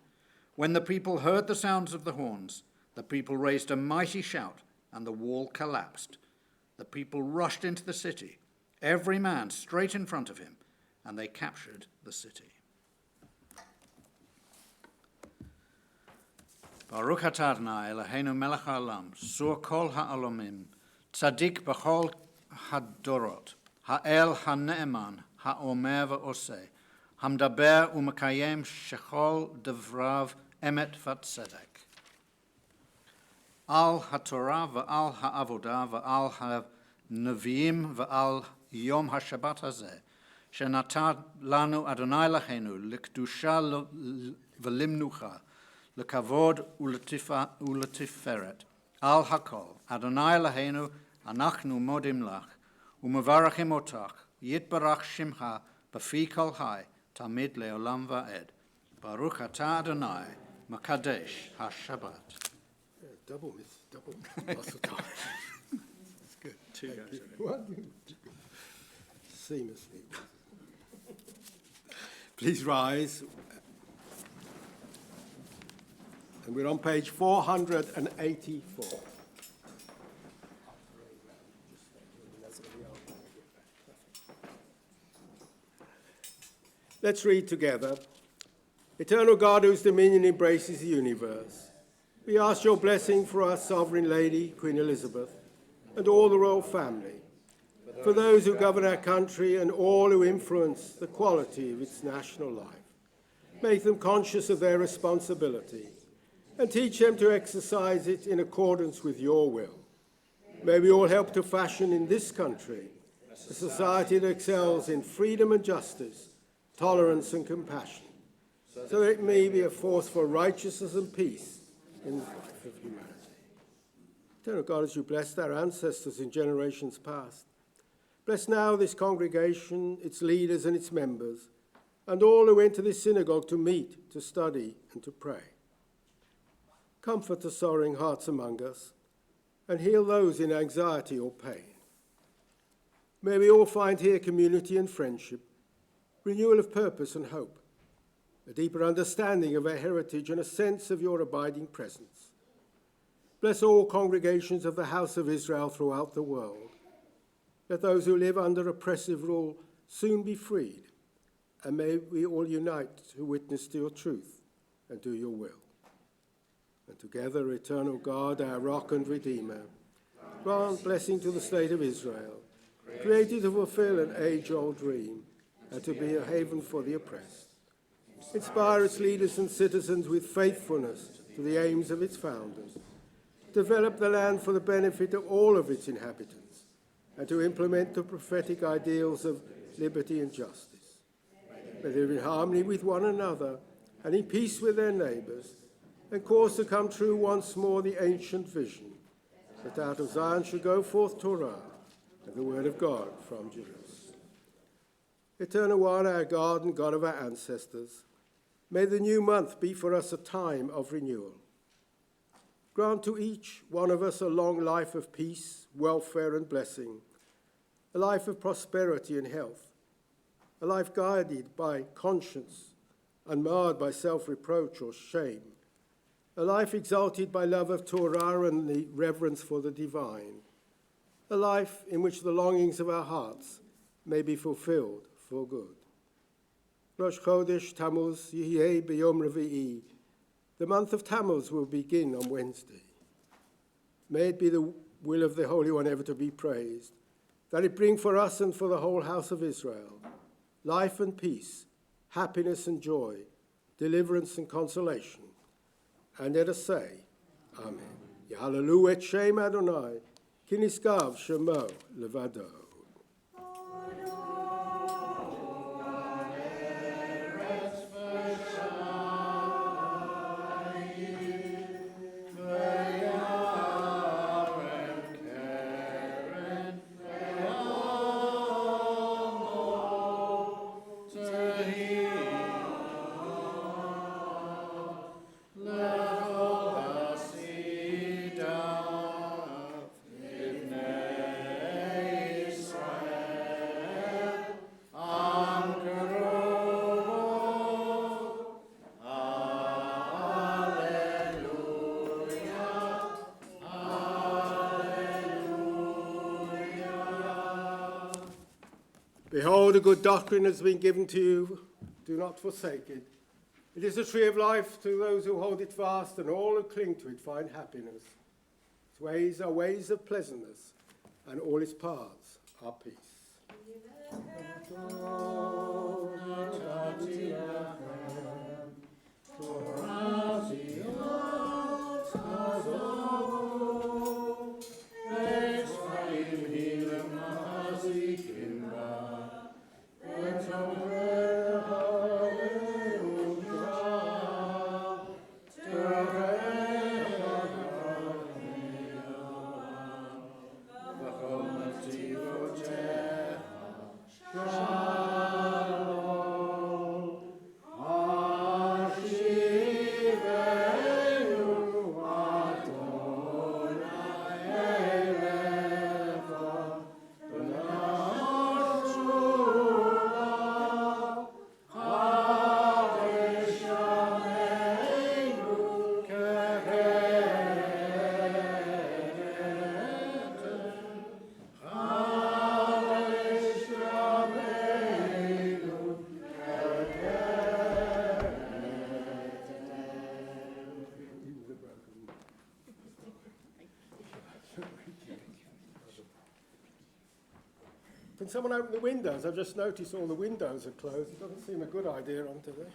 When the people heard the sounds of the horns, the people raised a mighty shout, and the wall collapsed. The people rushed into the city, every man straight in front of him, and they captured the city. Baruch atah Adonai Eloheinu melech haolam, sur kol ha'olamim, tzadik b'chol hadorot, ha'el ha'ne'eman, ha'omer v'oseh, hamdaber u'mekayem shechol devrav emet v'tzedek. Al ha'torah v'al ha'avodah v'al ha'neviim v'al yom ha'shabbat hazeh, שנתן לנו אדוני לכנו לקדושה ולמנוחה, לכבוד ולתפארת. על הכל, אדוני אלוהינו, אנחנו מודים לך ומברכים אותך, יתברך שמך בפי כל חי, תמיד לעולם ועד. ברוך אתה אדוני, מקדש השבת. Double muscle time. That's good. Two goes. Seamlessly. Please rise. And we're on page 484. Let's read together. Eternal God, whose dominion embraces the universe, we ask your blessing for our sovereign lady, Queen Elizabeth, and all the royal family, for those who govern our country and all who influence the quality of its national life. Make them conscious of their responsibility and teach them to exercise it in accordance with your will. May we all help to fashion in this country a society that excels in freedom and justice, tolerance and compassion, so that it may be a force for righteousness and peace in the life of humanity. Eternal God, as you blessed our ancestors in generations past, bless now this congregation, its leaders and its members, and all who enter this synagogue to meet, to study, and to pray. Comfort the sorrowing hearts among us, and heal those in anxiety or pain. May we all find here community and friendship, renewal of purpose and hope, a deeper understanding of our heritage and a sense of your abiding presence. Bless all congregations of the House of Israel throughout the world. Let those who live under oppressive rule soon be freed, and may we all unite to witness to your truth and do your will. And together, eternal God, our rock and redeemer, grant blessing to the state of Israel, created to fulfill an age-old dream and to be a haven for the oppressed. Inspire its leaders and citizens with faithfulness to the aims of its founders. Develop the land for the benefit of all of its inhabitants, and to implement the prophetic ideals of liberty and justice. May they live in harmony with one another and in peace with their neighbours, and cause to come true once more the ancient vision that out of Zion should go forth Torah and the word of God from Jerusalem. Eternal One, our God and God of our ancestors, may the new month be for us a time of renewal. Grant to each one of us a long life of peace, welfare and blessing, a life of prosperity and health, a life guided by conscience, unmarred by self-reproach or shame, a life exalted by love of Torah and the reverence for the divine, a life in which the longings of our hearts may be fulfilled for good. Rosh Chodesh Tammuz Yihyeh B'Yom Revi'i. The month of Tammuz will begin on Wednesday. May it be the will of the Holy One ever to be praised, that it bring for us and for the whole house of Israel life and peace, happiness and joy, deliverance and consolation. And let us say, Amen. Hallelujah et Shem Adonai, Kiniskav Shemo Levado. Behold, a good doctrine has been given to you. Do not forsake it. It is a tree of life to those who hold it fast, and all who cling to it find happiness. Its ways are ways of pleasantness, and all its paths are peace. Can someone open the windows? I've just noticed all the windows are closed. It doesn't seem a good idea on today.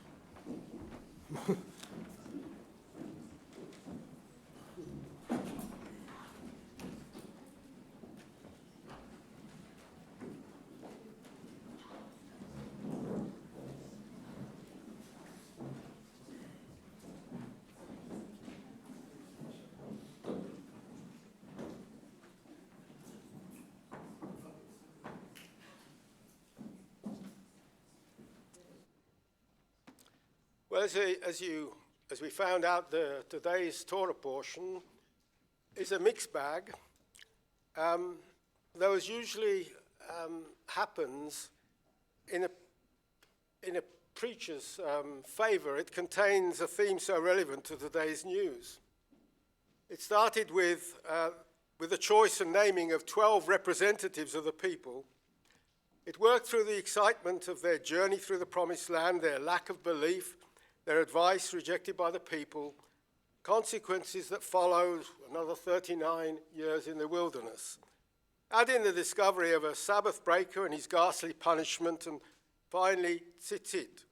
Well, as we found out, today's Torah portion is a mixed bag. Though as usually happens in a preacher's favor, it contains a theme so relevant to today's news. It started with the choice and naming of 12 representatives of the people. It worked through the excitement of their journey through the Promised Land, their lack of belief, their advice rejected by the people, consequences that followed, another 39 years in the wilderness. Add in the discovery of a Sabbath breaker and his ghastly punishment, and finally, tzitzit,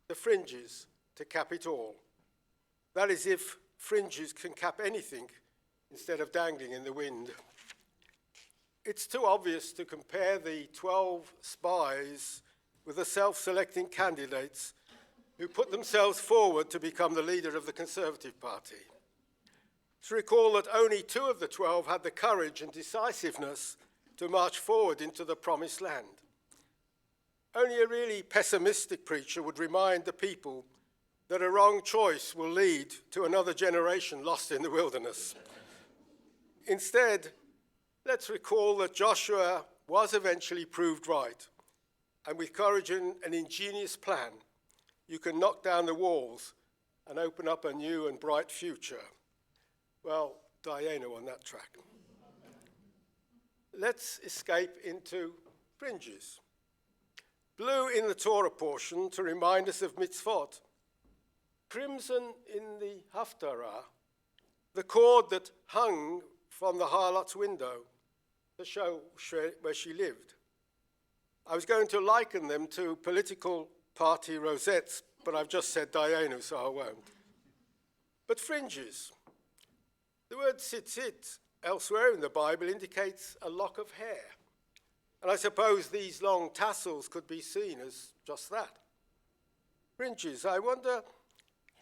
the fringes, to cap it all. That is, if fringes can cap anything instead of dangling in the wind. It's too obvious to compare the 12 spies with the self-selecting candidates who put themselves forward to become the leader of the Conservative Party. To recall that only 2 of the 12 had the courage and decisiveness to march forward into the Promised Land. Only a really pessimistic preacher would remind the people that a wrong choice will lead to another generation lost in the wilderness. Instead, let's recall that Joshua was eventually proved right, and with courage and an ingenious plan, you can knock down the walls and open up a new and bright future. Well, Diana on that track. Let's escape into fringes. Blue in the Torah portion to remind us of mitzvot. Crimson in the Haftarah, the cord that hung from the harlot's window to show where she lived. I was going to liken them to political party rosettes, but I've just said Dayenu, so I won't. But fringes. The word tzitzit elsewhere in the Bible indicates a lock of hair. And I suppose these long tassels could be seen as just that. Fringes, I wonder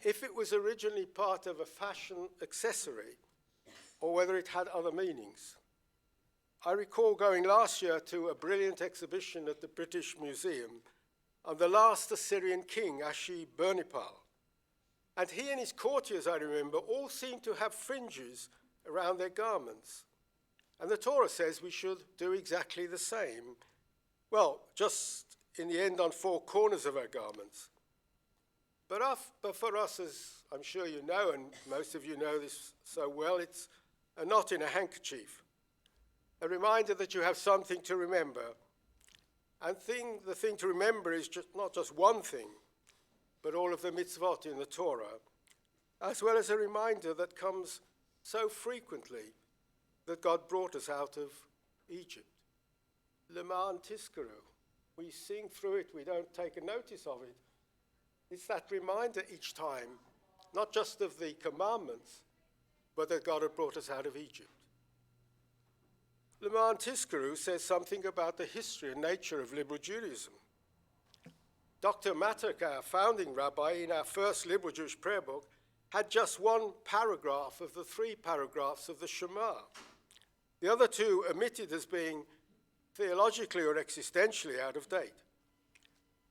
if it was originally part of a fashion accessory or whether it had other meanings. I recall going last year to a brilliant exhibition at the British Museum on the last Assyrian king, Ashurbanipal. And he and his courtiers, I remember, all seemed to have fringes around their garments. And the Torah says we should do exactly the same. Well, just in the end on four corners of our garments. But for us, as I'm sure you know, and most of you know this so well, it's a knot in a handkerchief. A reminder that you have something to remember. And the thing to remember is not just one thing, but all of the mitzvot in the Torah, as well as a reminder that comes so frequently that God brought us out of Egypt. Leman Tiskaru. We sing through it, we don't take a notice of it. It's that reminder each time, not just of the commandments, but that God had brought us out of Egypt. Leman Tiskaru says something about the history and nature of liberal Judaism. Dr. Matuk, our founding rabbi, in our first liberal Jewish prayer book, had just one paragraph of the 3 paragraphs of the Shema. The other 2 omitted as being theologically or existentially out of date.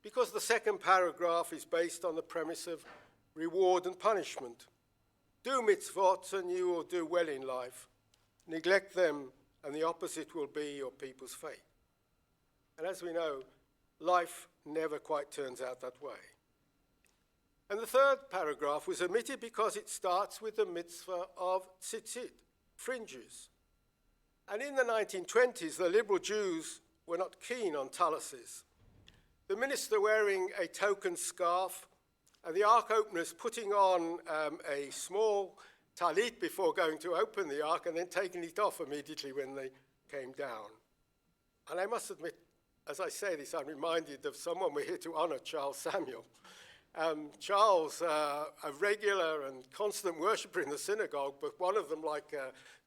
Because the second paragraph is based on the premise of reward and punishment. Do mitzvot and you will do well in life. Neglect them and the opposite will be your people's fate. And as we know, life never quite turns out that way. And the third paragraph was omitted because it starts with the mitzvah of tzitzit, fringes. And in the 1920s, the liberal Jews were not keen on taluses. The minister wearing a token scarf and the ark openers putting on a small talit before going to open the ark and then taking it off immediately when they came down. And I must admit, as I say this, I'm reminded of someone we're here to honor, Charles Samuel. Charles, a regular and constant worshipper in the synagogue, but one of them, like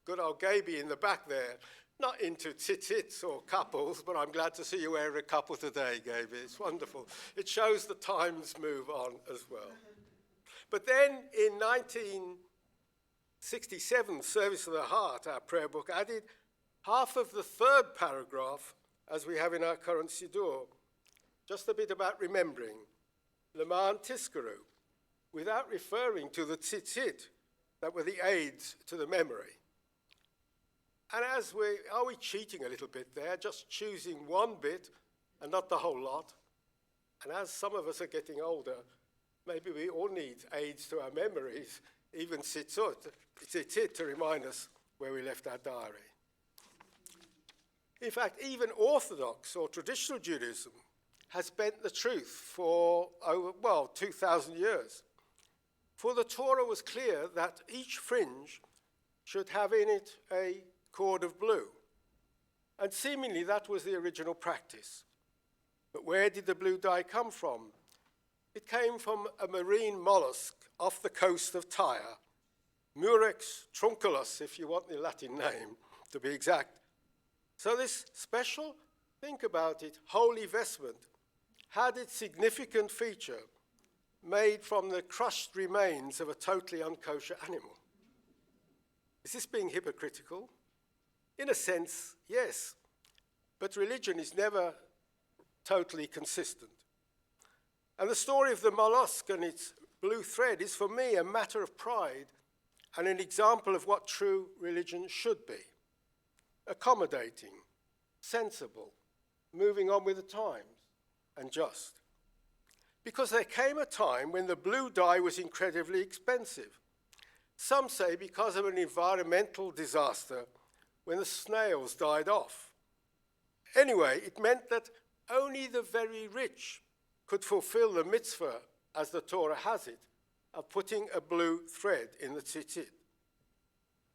good old Gaby in the back there, not into tzitzits or couples, but I'm glad to see you wearing a couple today, Gaby. It's wonderful. It shows the times move on as well. But then in 1967, Service of the Heart, our prayer book, added half of the third paragraph, as we have in our current Siddur, just a bit about remembering, Leman Tiskaru, without referring to the tzitzit that were the aids to the memory. And are we cheating a little bit there, just choosing one bit and not the whole lot? And as some of us are getting older, maybe we all need aids to our memories, even tzitzit to remind us where we left our diary. In fact, even Orthodox or traditional Judaism has bent the truth for over, 2,000 years. For the Torah was clear that each fringe should have in it a cord of blue. And seemingly that was the original practice. But where did the blue dye come from? It came from a marine mollusk off the coast of Tyre, Murex trunculus, if you want the Latin name to be exact. So this special, think about it, holy vestment had its significant feature made from the crushed remains of a totally unkosher animal. Is this being hypocritical? In a sense, yes, but religion is never totally consistent. And the story of the mollusk and its blue thread is for me a matter of pride and an example of what true religion should be. Accommodating, sensible, moving on with the times, and just. Because there came a time when the blue dye was incredibly expensive. Some say because of an environmental disaster when the snails died off. Anyway, it meant that only the very rich could fulfill the mitzvah, as the Torah has it, of putting a blue thread in the tzitzit.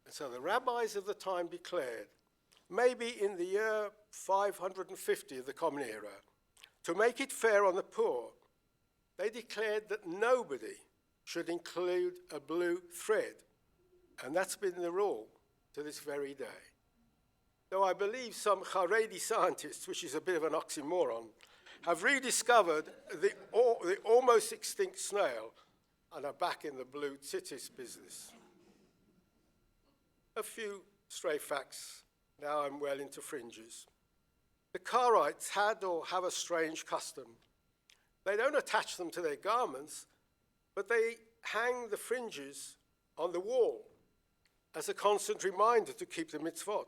And so the rabbis of the time declared, maybe in the year 550 of the Common Era, to make it fair on the poor, they declared that nobody should include a blue thread, and that's been the rule to this very day. Though I believe some Haredi scientists, which is a bit of an oxymoron, have rediscovered the almost extinct snail and are back in the blue tzitzis business. A few stray facts, now I'm well into fringes. The Karaites had or have a strange custom. They don't attach them to their garments, but they hang the fringes on the wall as a constant reminder to keep the mitzvot.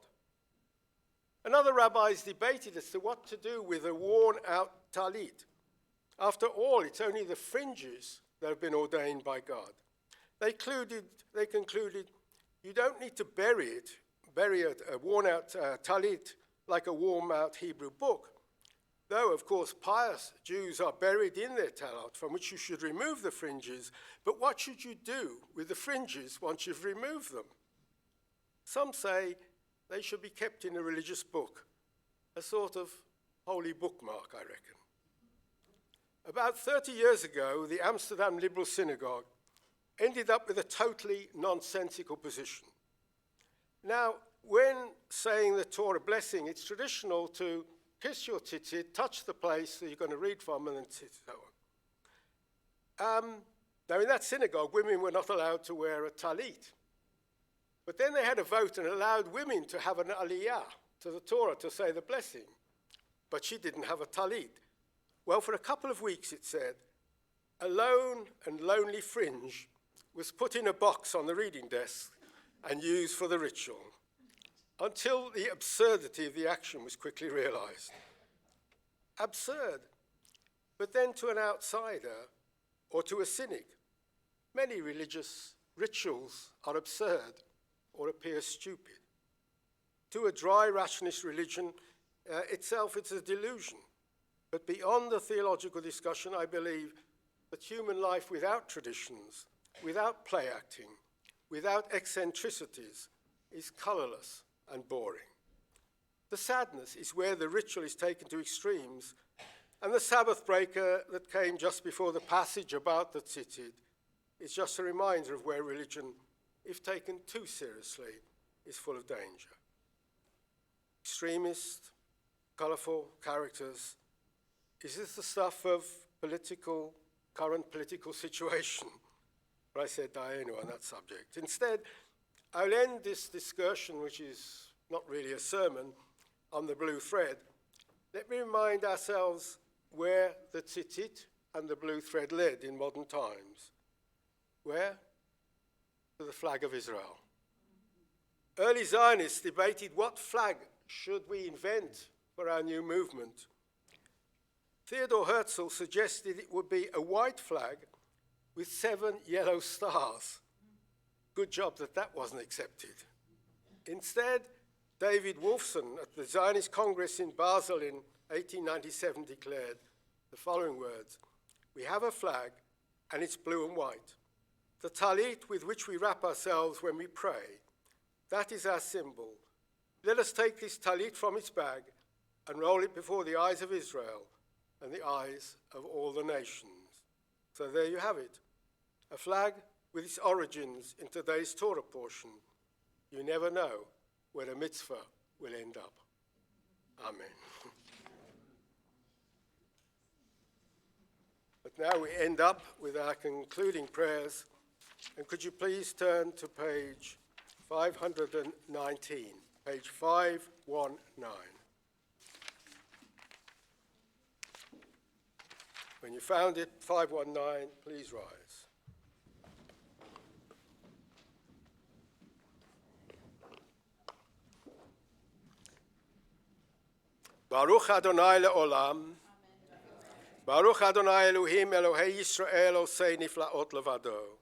And other rabbis debated as to what to do with a worn-out talit. After all, it's only the fringes that have been ordained by God. They concluded, you don't need to bury a worn-out talit like a worn-out Hebrew book. Though, of course, pious Jews are buried in their talit, from which you should remove the fringes. But what should you do with the fringes once you've removed them? Some say they should be kept in a religious book, a sort of holy bookmark, I reckon. About 30 years ago, the Amsterdam Liberal Synagogue ended up with a totally nonsensical position. Now, when saying the Torah blessing, it's traditional to kiss your tzitzit, touch the place that you're going to read from, and then so on. Now, in that synagogue, women were not allowed to wear a talit. But then they had a vote and allowed women to have an aliyah to the Torah to say the blessing. But she didn't have a talit. Well, for a couple of weeks, it said, a lone and lonely fringe was put in a box on the reading desk and used for the ritual, until the absurdity of the action was quickly realized. Absurd. But then to an outsider or to a cynic, many religious rituals are absurd or appear stupid. To a dry rationalist religion itself, it's a delusion. But beyond the theological discussion, I believe that human life without traditions, without play acting, without eccentricities, is colorless and boring. The sadness is where the ritual is taken to extremes, and the Sabbath breaker that came just before the passage about the tzitzit is just a reminder of where religion, if taken too seriously, is full of danger. Extremist, colorful characters. Is this the stuff of current political situation? But I said Dayenu on that subject. Instead, I'll end this discussion, which is not really a sermon, on the blue thread. Let me remind ourselves where the tzitzit and the blue thread led in modern times. Where? To the flag of Israel. Early Zionists debated what flag should we invent for our new movement. Theodor Herzl suggested it would be a white flag with 7 yellow stars. Good job that that wasn't accepted. Instead, David Wolfson at the Zionist Congress in Basel in 1897 declared the following words: "We have a flag, and it's blue and white. The talit with which we wrap ourselves when we pray, that is our symbol. Let us take this talit from its bag and roll it before the eyes of Israel and the eyes of all the nations." So there you have it, a flag with its origins in today's Torah portion. You never know where a mitzvah will end up. Amen. But now we end up with our concluding prayers. And could you please turn to page 519, page 519. When you found it, 519, please rise. Baruch Adonai le'olam. Baruch Adonai Elohim Elohei Yisrael osei niflaot levado.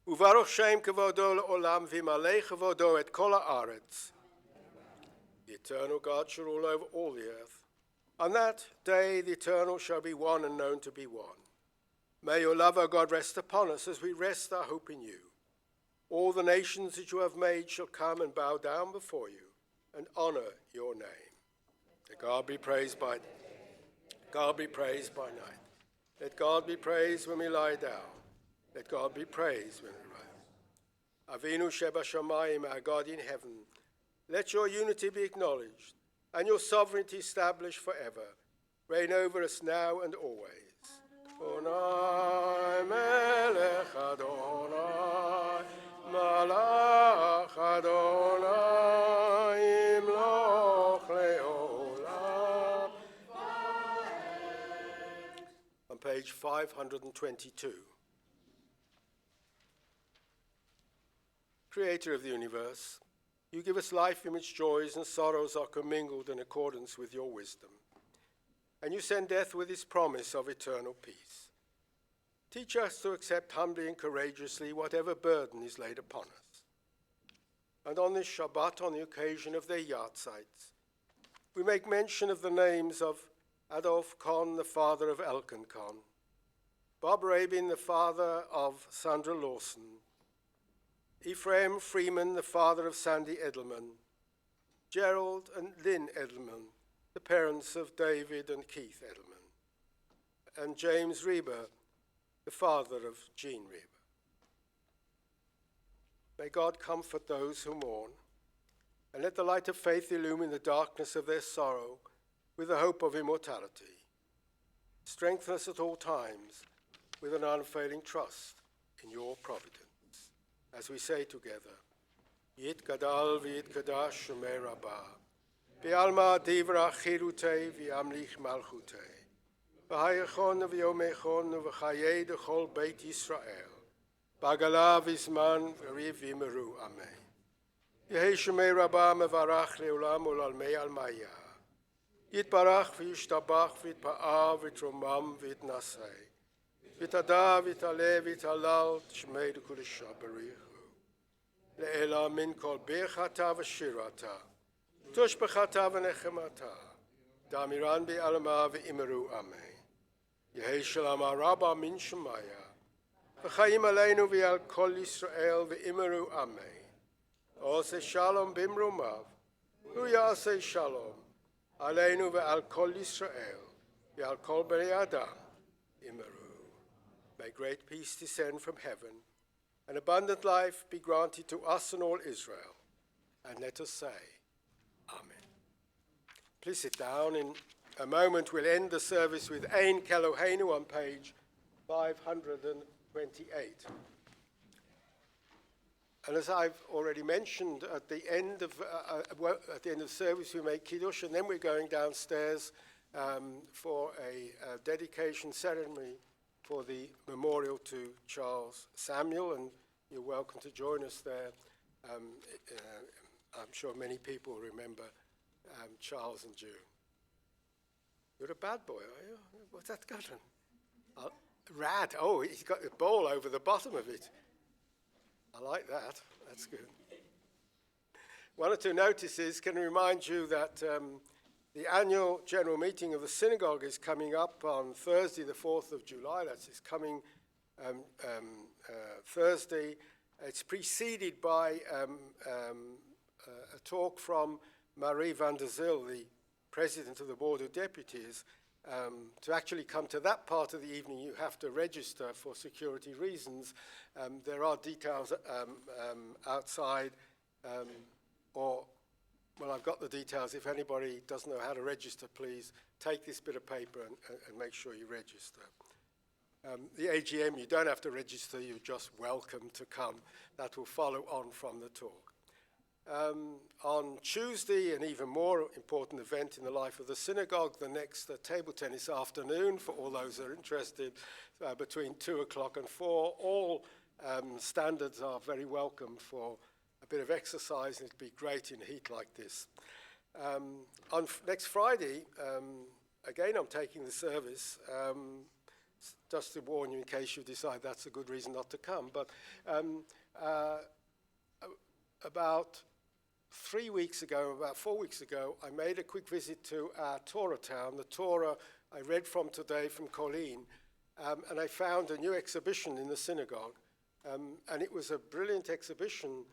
Uvaruch Shem kevodo le'olam v'malei kevodo et kol haaretz. The eternal God shall rule over all the earth. On that day the eternal shall be one and known to be one. May your love, O God, rest upon us as we rest our hope in you. All the nations that you have made shall come and bow down before you and honor your name. God be praised by day. God be praised by night. Let God be praised when we lie down. Let God be praised when we rise. Avinu Sheba Shamayim, our God in heaven, let your unity be acknowledged and your sovereignty established forever. Reign over us now and always. Adonai Melech Adonai Malach Adonai Imloch Leolam. On page 522. Creator of the universe, you give us life in which joys and sorrows are commingled in accordance with your wisdom. And you send death with its promise of eternal peace. Teach us to accept humbly and courageously whatever burden is laid upon us. And on this Shabbat, on the occasion of their yahrzeits, we make mention of the names of Adolf Kohn, the father of Elkan Kohn, Bob Rabin, the father of Sandra Lawson, Ephraim Freeman, the father of Sandy Edelman, Gerald and Lynn Edelman, the parents of David and Keith Edelman, and James Reber, the father of Jean Reber. May God comfort those who mourn, and let the light of faith illumine the darkness of their sorrow with the hope of immortality. Strengthen us at all times with an unfailing trust in your providence. As we say together, Yit Gadal v'Yit Kadash Shemei Rabbah, B'alma Divra Chirutei v'Yamlich Malchutei, V'hayachon v'Yomechon v'Chayei D'chol Beit Yisrael, B'agala v'Zman v'Riv v'Yimeru. Amen. Yehi Shemei Rabbah mevarach le'olam u'lalmei almaya, Yitbarach v'Yishtabach v'Yitpa'ah v'Yitromam v'Yitnasei, V'Tada v'Yitale v'Yitalal Shmei D'Kudesha Barichu, Le'ela min kol bechata v'shirata, Tush b'chata v'nechemata, Damiran bi'alma v'imeru. Amen. Yehi shalom araba min shemaya, V'chayim aleinu v'al kol Yisrael v'imeru. Amen. Ose shalom bimrumav, Hu yaseh shalom, Aleinu v'al kol Yisrael, v'al kol bnei Adam, Imeru. May great peace descend from heaven, and abundant life be granted to us and all Israel. And let us say, Amen. Please sit down. In a moment, we'll end the service with Ein Keloheinu on page 528. And as I've already mentioned, at the end of the service, we make Kiddush, and then we're going downstairs for a dedication ceremony for the memorial to Charles Samuel, and you're welcome to join us there. I'm sure many people remember Charles and June. You're a bad boy, are you? What's that got on? Rad. Oh, he's got a ball over the bottom of it. I like that. That's good. One or two notices can remind you that the annual general meeting of the synagogue is coming up on Thursday, the 4th of July. That's this coming Thursday. It's preceded by a talk from Marie van der Zyl, the president of the Board of Deputies. To actually come to that part of the evening, you have to register for security reasons. There are details outside, well, I've got the details. If anybody doesn't know how to register, please take this bit of paper and make sure you register. The AGM, you don't have to register. You're just welcome to come. That will follow on from the talk. On Tuesday, an even more important event in the life of the synagogue, the next table tennis afternoon, for all those that are interested, between 2 o'clock and 4. All standards are very welcome for a bit of exercise, and it'd be great in heat like this. On next Friday, again, I'm taking the service, just to warn you in case you decide that's a good reason not to come. But about 3 weeks ago, about 4 weeks ago, I made a quick visit to our Torah town, the Torah I read from today from Colleen, and I found a new exhibition in the synagogue, and it was a brilliant exhibition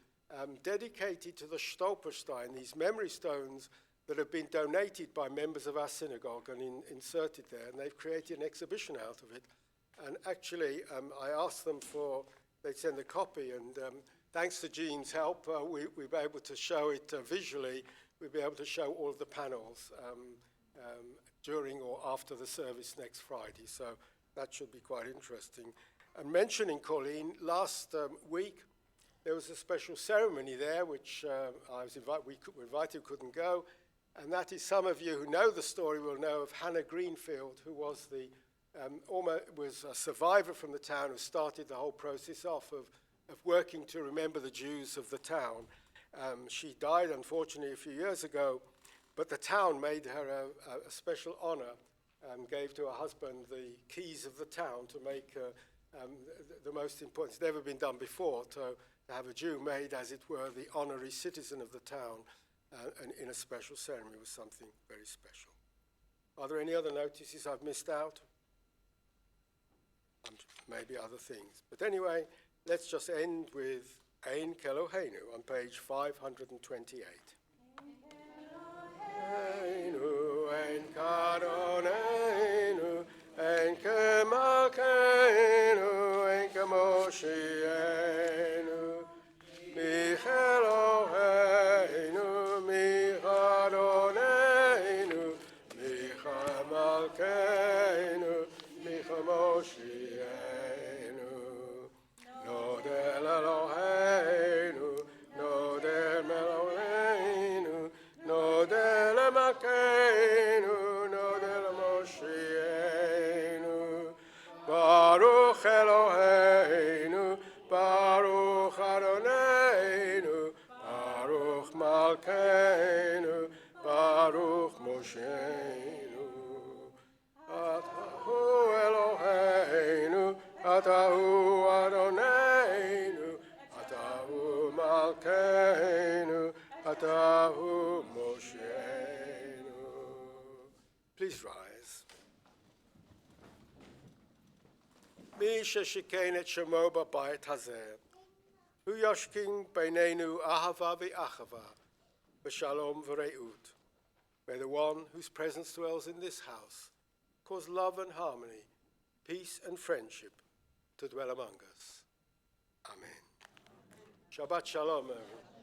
dedicated to the Stolperstein, these memory stones that have been donated by members of our synagogue and inserted there, and they've created an exhibition out of it. And actually, I asked them they'd send a copy, and thanks to Jean's help, we'll be able to show it visually. We'll be able to show all of the panels during or after the service next Friday, so that should be quite interesting. And mentioning Colleen, last week there was a special ceremony there, which I was we were invited, couldn't go, and that is, some of you who know the story will know of Hannah Greenfield, who was was a survivor from the town who started the whole process off of working to remember the Jews of the town. She died, unfortunately, a few years ago, but the town made her a special honor and gave to her husband the keys of the town to make the most important. It's never been done before to have a Jew made, as it were, the honorary citizen of the town, and in a special ceremony was something very special. Are there any other notices I've missed out? Maybe other things. But anyway, let's just end with Ein Keloheinu on page 528. Einu, Ein Kadoneinu, Ein Kemalkeinu, Ein Kemoshienu, Micheloheinu, Michadoneinu, Michamalkeinu, Michamoshienu, Nodel Eloheinu, Nodel Meloheinu, Nodel Makeinu, Nodel Moshienu, Baruch Eloheinu, Baruch Adoneinu, Baruch Malkeinu, Baruch Moshienu, Atahu Eloheinu, Atahu Adoneinu, Atahu Malkeinu, Atahu Moshienu. Please rise. Mi sheshikein et shemo b'bayit hazeh, hu yoshkin beinenu ahava v'achava, v'shalom v're'ut. May the one whose presence dwells in this house cause love and harmony, peace and friendship to dwell among us. Amen. Shabbat shalom, everyone.